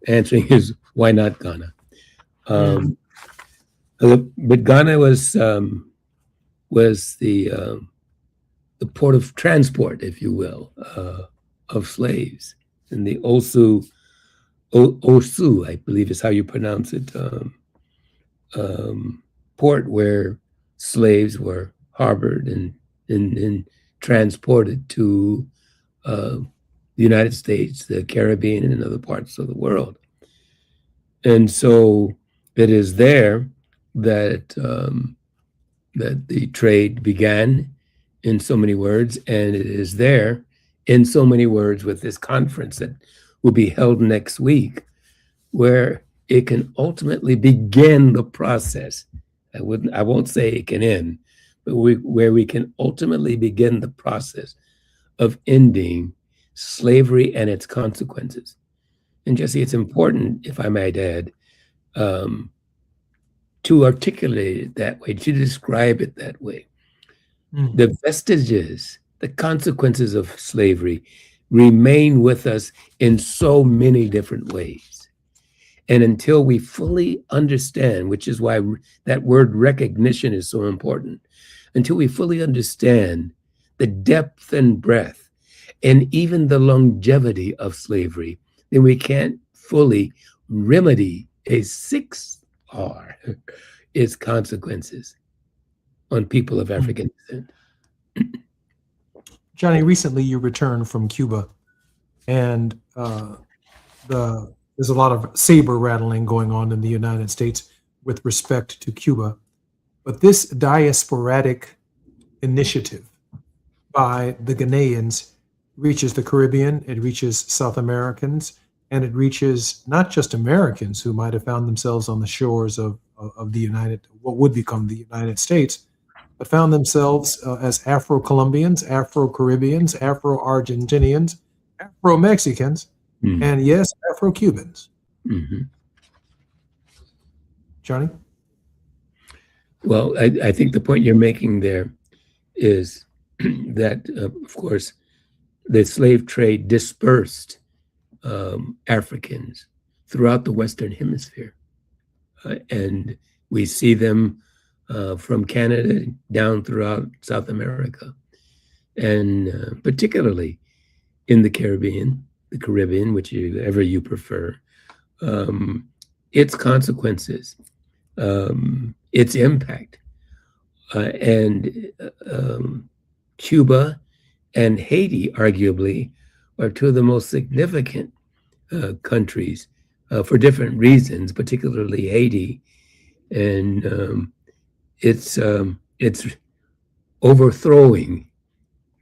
answering is why not Ghana? But Ghana was the port of transport, if you will, of slaves. And the Osu, I believe is how you pronounce it, port where slaves were harbored and transported to the United States, the Caribbean, and other parts of the world. And so it is there that that the trade began, in so many words, and it is there in so many words with this conference that will be held next week, where it can ultimately begin the process. I won't say it can end, but where we can ultimately begin the process of ending slavery and its consequences. And Jesse, it's important, if I might add, to articulate it that way, to describe it that way. The vestiges, the consequences of slavery remain with us in so many different ways. And until we fully understand, which is why that word recognition is so important, until we fully understand the depth and breadth and even the longevity of slavery, then we can't fully remedy a 6R, its consequences on people of African descent. Johnny, recently you returned from Cuba, and there's a lot of saber rattling going on in the United States with respect to Cuba. But this diasporatic initiative by the Ghanaians reaches the Caribbean, it reaches South Americans, and it reaches not just Americans who might have found themselves on the shores of what would become the United States, but found themselves as Afro-Colombians, Afro-Caribbeans, Afro-Argentinians, Afro-Mexicans, and yes, Afro-Cubans. Johnny? Well, I think the point you're making there is that, of course, the slave trade dispersed Africans throughout the Western Hemisphere. And we see them from Canada down throughout South America, and particularly in the Caribbean, whichever you prefer, its consequences, its impact, and Cuba and Haiti, arguably, are two of the most significant countries for different reasons, particularly Haiti. And it's overthrowing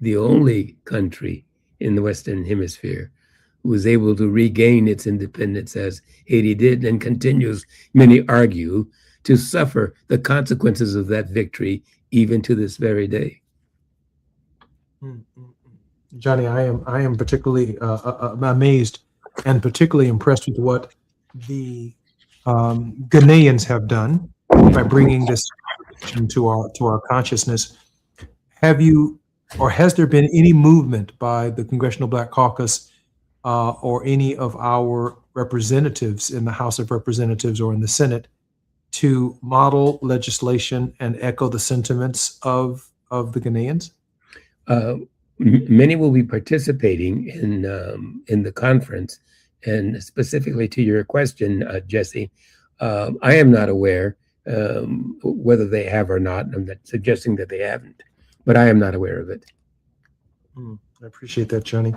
the only country in the Western Hemisphere who was able to regain its independence as Haiti did, and continues, many argue, to suffer the consequences of that victory even to this very day. Johnny, I am particularly amazed and particularly impressed with what the Ghanaians have done by bringing this to our consciousness. Have you, or has there been any movement by the Congressional Black Caucus or any of our representatives in the House of Representatives or in the Senate to model legislation and echo the sentiments of the Ghanaians? Many will be participating in the conference, and specifically to your question, Jesse, I am not aware whether they have or not. I'm not suggesting that they haven't, but I am not aware of it. I appreciate that, Johnny.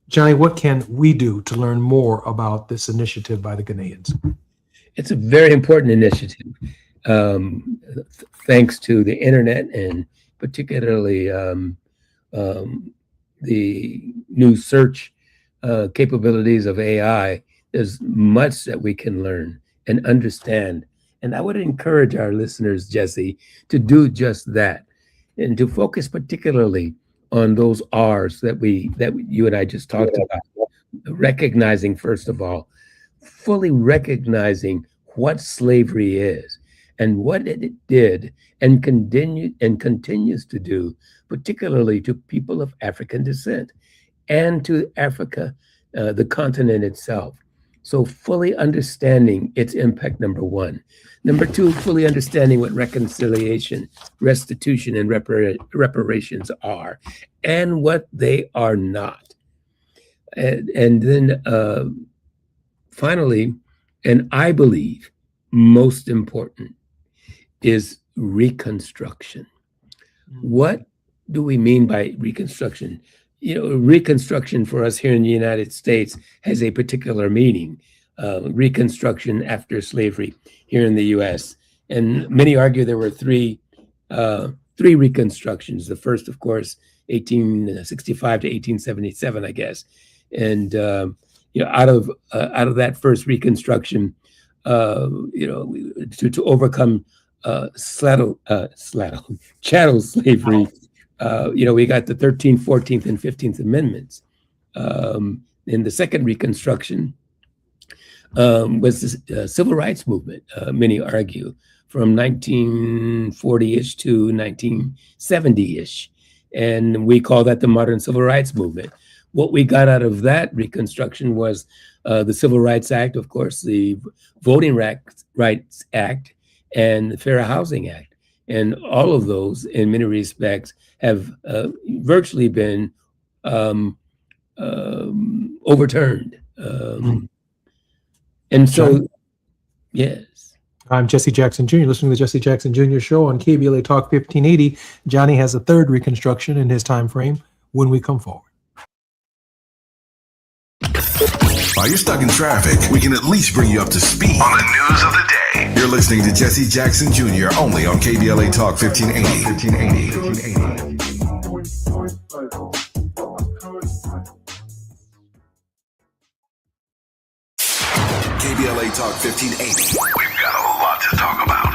Johnny, what can we do to learn more about this initiative by the Ghanaians? It's a very important initiative, thanks to the internet and particularly the new search capabilities of AI. There's much that we can learn and understand. And I would encourage our listeners, Jesse, to do just that, and to focus particularly on those R's that you and I just talked about. Recognizing, first of all, fully recognizing what slavery is and what it did and continues to do, particularly to people of African descent and to Africa, the continent itself. So fully understanding its impact, number one. Number two, fully understanding what reconciliation, restitution, and reparations are and what they are not. And then finally, and I believe most important, is reconstruction. What do we mean by reconstruction? Reconstruction for us here in the United States has a particular meaning. Reconstruction after slavery here in the U.S. And many argue there were three reconstructions. The first, of course, 1865 to 1877, I guess. And out of that first reconstruction, to overcome chattel slavery, we got the 13th, 14th, and 15th Amendments. in the second Reconstruction was the civil rights movement, many argue, from 1940-ish to 1970-ish. And we call that the modern civil rights movement. What we got out of that Reconstruction was the Civil Rights Act, of course, the Voting Rights Act, and the Fair Housing Act. And all of those, in many respects, have virtually been overturned. And so, yes. I'm Jesse Jackson Jr., listening to the Jesse Jackson Jr. Show on KBLA Talk 1580. Johnny has a third Reconstruction in his time frame when we come forward. While you're stuck in traffic, we can at least bring you up to speed on the news of the day. You're listening to Jesse Jackson Jr. only on KBLA Talk 1580. KBLA Talk 1580. We've got a lot to talk about.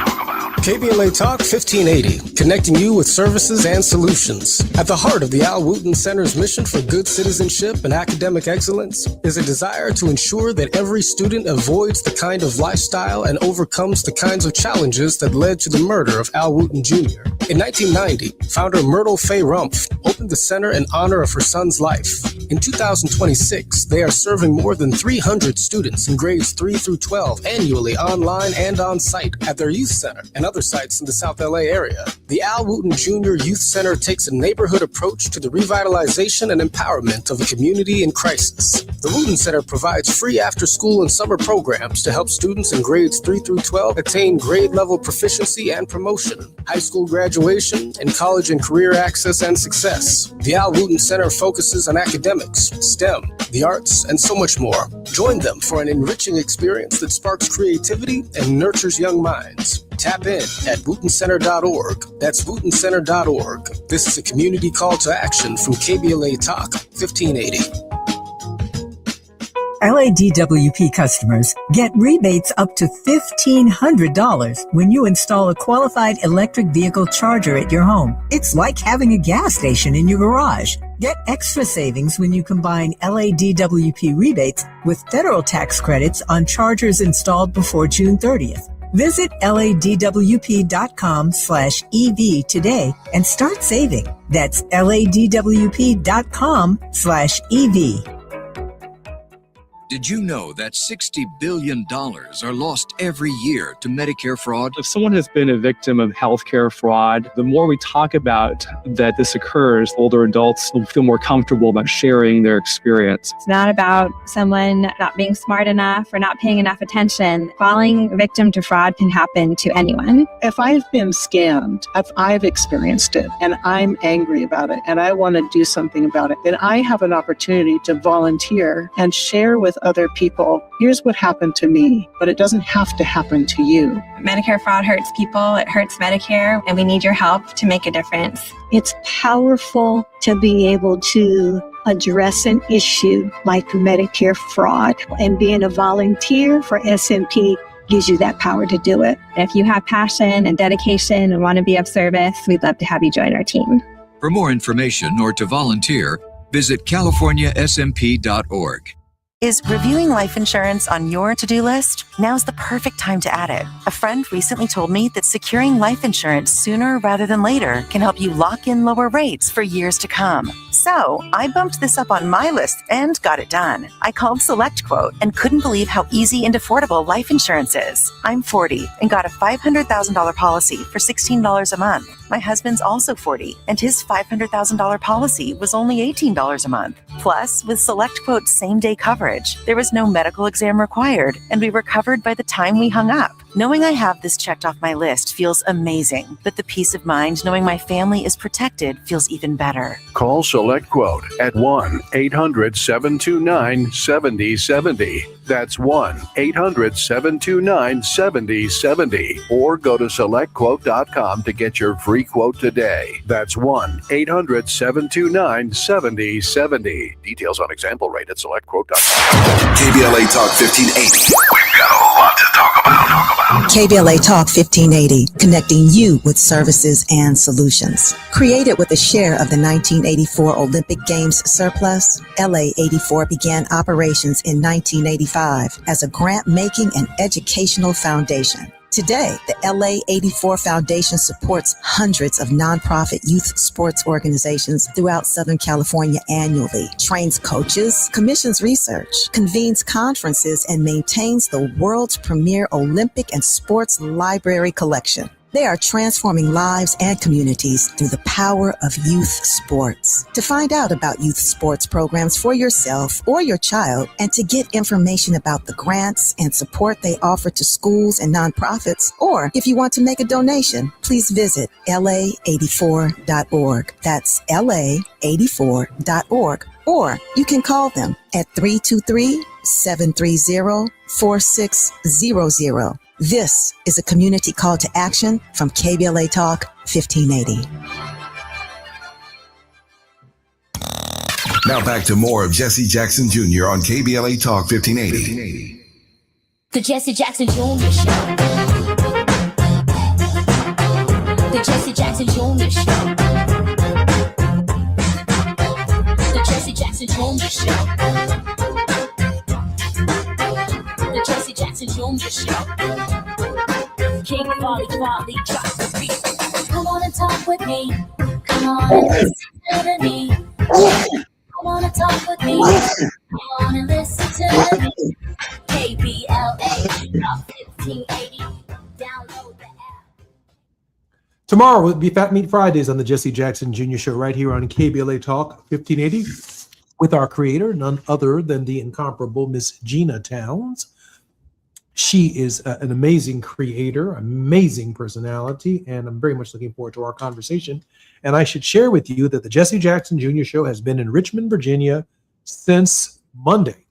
KBLA Talk 1580, connecting you with services and solutions. At the heart of the Al Wooten Center's mission for good citizenship and academic excellence is a desire to ensure that every student avoids the kind of lifestyle and overcomes the kinds of challenges that led to the murder of Al Wooten Jr. In 1990, founder Myrtle Fay Rumpf opened the center in honor of her son's life. In 2026, they are serving more than 300 students in grades 3 through 12 annually online and on site at their youth center and other sites in the South LA area. The Al Wooten Jr. Youth Center takes a neighborhood approach to the revitalization and empowerment of a community in crisis. The Wooten Center provides free after-school and summer programs to help students in grades 3 through 12 attain grade-level proficiency and promotion, high school graduation, and college and career access and success. The Al Wooten Center focuses on academics, STEM, the arts, and so much more. Join them for an enriching experience that sparks creativity and nurtures young minds. Tap in at WootenCenter.org. That's WootenCenter.org. This is a community call to action from KBLA Talk 1580. LADWP customers get rebates up to $1,500 when you install a qualified electric vehicle charger at your home. It's like having a gas station in your garage. Get extra savings when you combine LADWP rebates with federal tax credits on chargers installed before June 30th. Visit ladwp.com/EV today and start saving. That's ladwp.com/EV. Did you know that $60 billion are lost every year to Medicare fraud? If someone has been a victim of healthcare fraud, the more we talk about that this occurs, older adults will feel more comfortable about sharing their experience. It's not about someone not being smart enough or not paying enough attention. Falling victim to fraud can happen to anyone. If I've been scammed, if I've experienced it and I'm angry about it and I want to do something about it, then I have an opportunity to volunteer and share with other people, here's what happened to me, but it doesn't have to happen to you. Medicare fraud hurts people, it hurts Medicare, and we need your help to make a difference. It's powerful to be able to address an issue like Medicare fraud, and being a volunteer for SMP gives you that power to do it. If you have passion and dedication and want to be of service, we'd love to have you join our team. For more information or to volunteer, visit CaliforniaSMP.org. Is reviewing life insurance on your to-do list? Now's the perfect time to add it. A friend recently told me that securing life insurance sooner rather than later can help you lock in lower rates for years to come. So I bumped this up on my list and got it done. I called SelectQuote and couldn't believe how easy and affordable life insurance is. I'm 40 and got a $500,000 policy for $16 a month. My husband's also 40 and his $500,000 policy was only $18 a month. Plus, with SelectQuote's same-day coverage, there was no medical exam required and we were covered by the time we hung up. Knowing I have this checked off my list feels amazing, but the peace of mind knowing my family is protected feels even better. Call SelectQuote at 1-800-729-7070. That's 1-800-729-7070. Or go to SelectQuote.com to get your free quote today. That's 1-800-729-7070. Details on example rate at SelectQuote.com. KBLA Talk 1580. We've got a lot to talk about. KBLA Talk 1580, connecting you with services and solutions. Created with a share of the 1984 Olympic Games surplus, LA 84 began operations in 1985 as a grant-making and educational foundation. Today, the LA 84 Foundation supports hundreds of nonprofit youth sports organizations throughout Southern California annually, trains coaches, commissions research, convenes conferences, and maintains the world's premier Olympic and sports library collection. They are transforming lives and communities through the power of youth sports. To find out about youth sports programs for yourself or your child, and to get information about the grants and support they offer to schools and nonprofits, or if you want to make a donation, please visit la84.org. That's la84.org. Or you can call them at 323-730-4600. This is a community call to action from KBLA Talk 1580. Now back to more of Jesse Jackson Jr. on KBLA Talk 1580. The Jesse Jackson Jr. Show. The Jesse Jackson Jr. Show. The Jesse Jackson Jr. Show. The Jesse Jackson Jr. Show. King Folly, drop the beat. Come on and talk with me. Come on and listen to me. Come on and talk with me. Come on and listen to me. KBLA Talk 1580. Download the app. Tomorrow will be Fat Meat Fridays on the Jesse Jackson Jr. Show right here on KBLA Talk 1580 with our creator, none other than the incomparable Miss Gina Towns. She is an amazing creator, amazing personality, and I'm very much looking forward to our conversation. And I should share with you that the Jesse Jackson Jr. Show has been in Richmond, Virginia since Monday.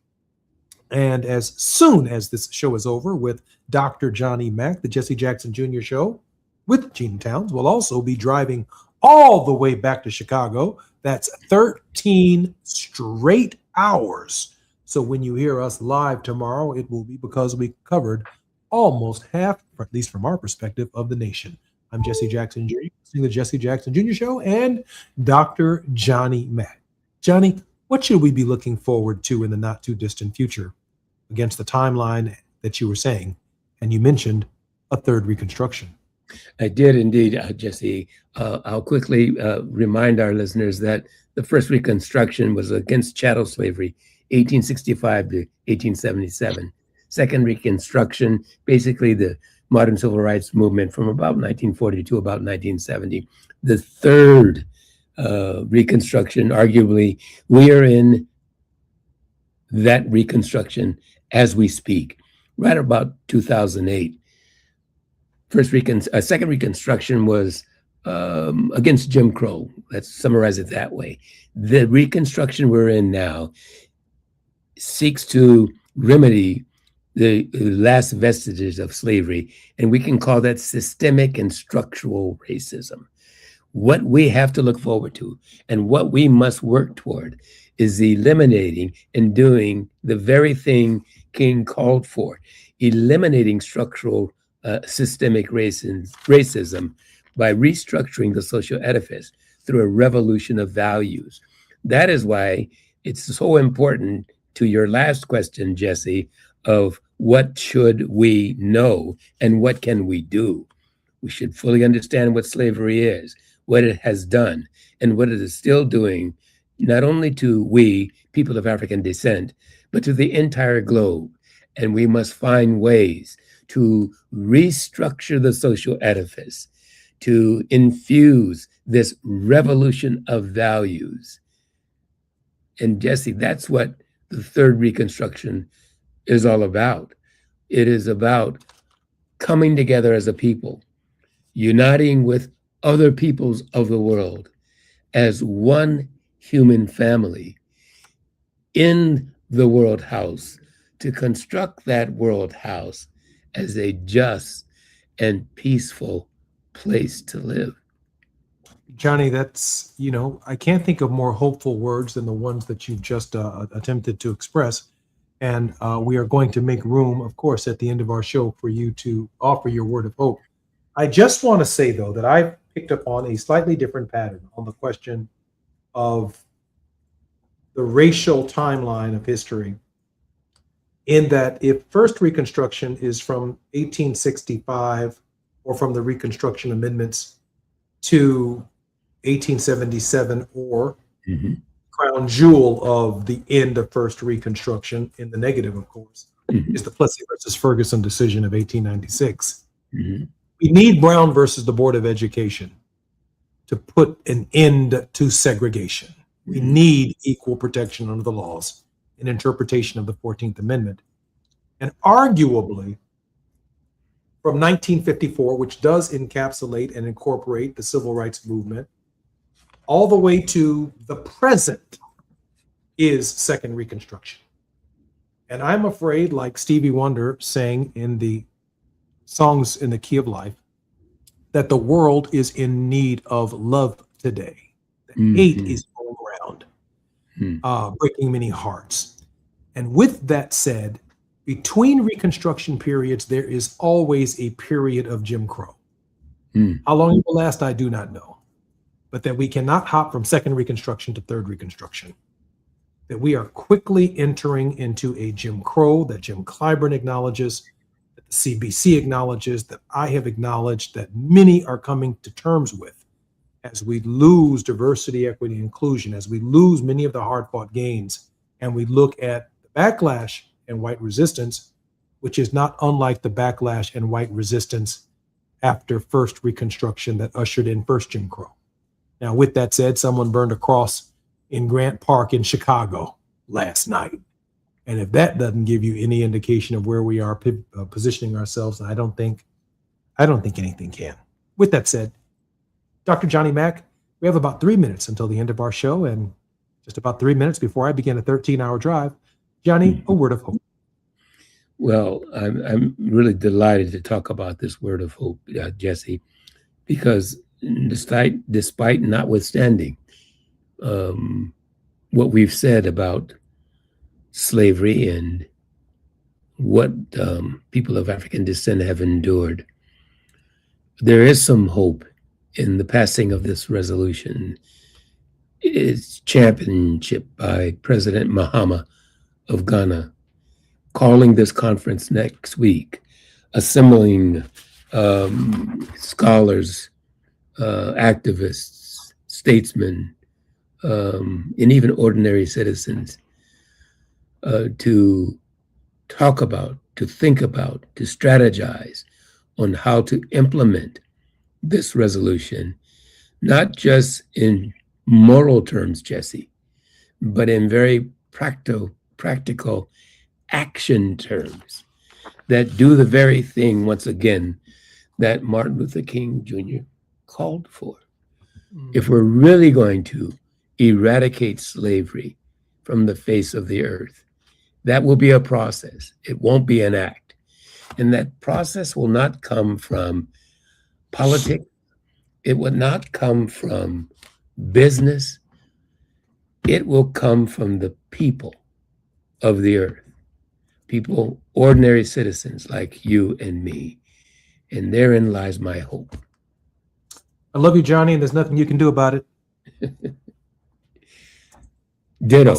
And as soon as this show is over with Dr. Johnny Mack, the Jesse Jackson Jr. Show with Gina Towns will also be driving all the way back to Chicago. That's 13 straight hours. So when you hear us live tomorrow, it will be because we covered almost half, or at least from our perspective, of the nation. I'm Jesse Jackson Jr., listening to the Jesse Jackson Jr. Show, and Dr. Johnny Mack. Johnny, what should we be looking forward to in the not too distant future against the timeline that you were saying? And you mentioned a third Reconstruction. I did indeed, Jesse. I'll quickly remind our listeners that the first Reconstruction was against chattel slavery, 1865 to 1877. Second Reconstruction, basically the modern civil rights movement from about 1940 to about 1970. The third Reconstruction, arguably, we are in that Reconstruction as we speak, right about 2008. Second Reconstruction was against Jim Crow. Let's summarize it that way. The Reconstruction we're in now seeks to remedy the last vestiges of slavery, and we can call that systemic and structural racism. What we have to look forward to and what we must work toward is eliminating and doing the very thing King called for, eliminating structural systemic racism by restructuring the social edifice through a revolution of values. That is why it's so important to your last question, Jesse, of what should we know and what can we do? We should fully understand what slavery is, what it has done, and what it is still doing, not only to we, people of African descent, but to the entire globe. And we must find ways to restructure the social edifice, to infuse this revolution of values. And Jesse, that's what the third Reconstruction is all about. It is about coming together as a people, uniting with other peoples of the world as one human family in the world house, to construct that world house as a just and peaceful place to live. Johnny, that's, I can't think of more hopeful words than the ones that you've just attempted to express. And we are going to make room, of course, at the end of our show for you to offer your word of hope. I just want to say, though, that I've picked up on a slightly different pattern on the question of the racial timeline of history, in that if first Reconstruction is from 1865 or from the Reconstruction Amendments to 1877, or crown jewel of the end of first Reconstruction, in the negative, of course, is the Plessy versus Ferguson decision of 1896. We need Brown versus the Board of Education to put an end to segregation. We need equal protection under the laws, an interpretation of the 14th Amendment. And arguably, from 1954, which does encapsulate and incorporate the civil rights movement, all the way to the present, is second Reconstruction. And I'm afraid, like Stevie Wonder sang in the Songs in the Key of Life, that the world is in need of love today. That hate is going around, breaking many hearts. And with that said, between Reconstruction periods, there is always a period of Jim Crow. How long it will last, I do not know. But that we cannot hop from second Reconstruction to third Reconstruction. That we are quickly entering into a Jim Crow that Jim Clyburn acknowledges, that the CBC acknowledges, that I have acknowledged, that many are coming to terms with, as we lose diversity, equity, inclusion, as we lose many of the hard-fought gains, and we look at the backlash and white resistance, which is not unlike the backlash and white resistance after first Reconstruction that ushered in first Jim Crow. Now, with that said, someone burned a cross in Grant Park in Chicago last night. And if that doesn't give you any indication of where we are positioning ourselves, I don't think anything can. With that said, Dr. Johnny Mack, we have about 3 minutes until the end of our show, and just about 3 minutes before I begin a 13-hour drive. Johnny, a word of hope. Well, I'm really delighted to talk about this word of hope, Jesse, because despite notwithstanding what we've said about slavery and what people of African descent have endured, there is some hope in the passing of this resolution. It's championship by President Mahama of Ghana, calling this conference next week, assembling scholars, activists, statesmen, and even ordinary citizens to talk about, to think about, to strategize on how to implement this resolution, not just in moral terms, Jesse, but in very practical action terms that do the very thing, once again, that Martin Luther King Jr. called for. If we're really going to eradicate slavery from the face of the earth, that will be a process. It won't be an act. And that process will not come from politics. It will not come from business. It will come from the people of the earth. People, ordinary citizens like you and me. And therein lies my hope. I love you, Johnny, and there's nothing you can do about it. Ditto.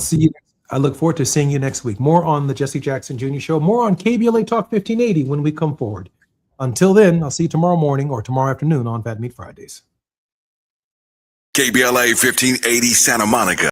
I look forward to seeing you next week. More on the Jesse Jackson Jr. Show, more on KBLA Talk 1580 when we come forward. Until then, I'll see you tomorrow morning or tomorrow afternoon on Fat Meat Fridays. KBLA 1580 Santa Monica.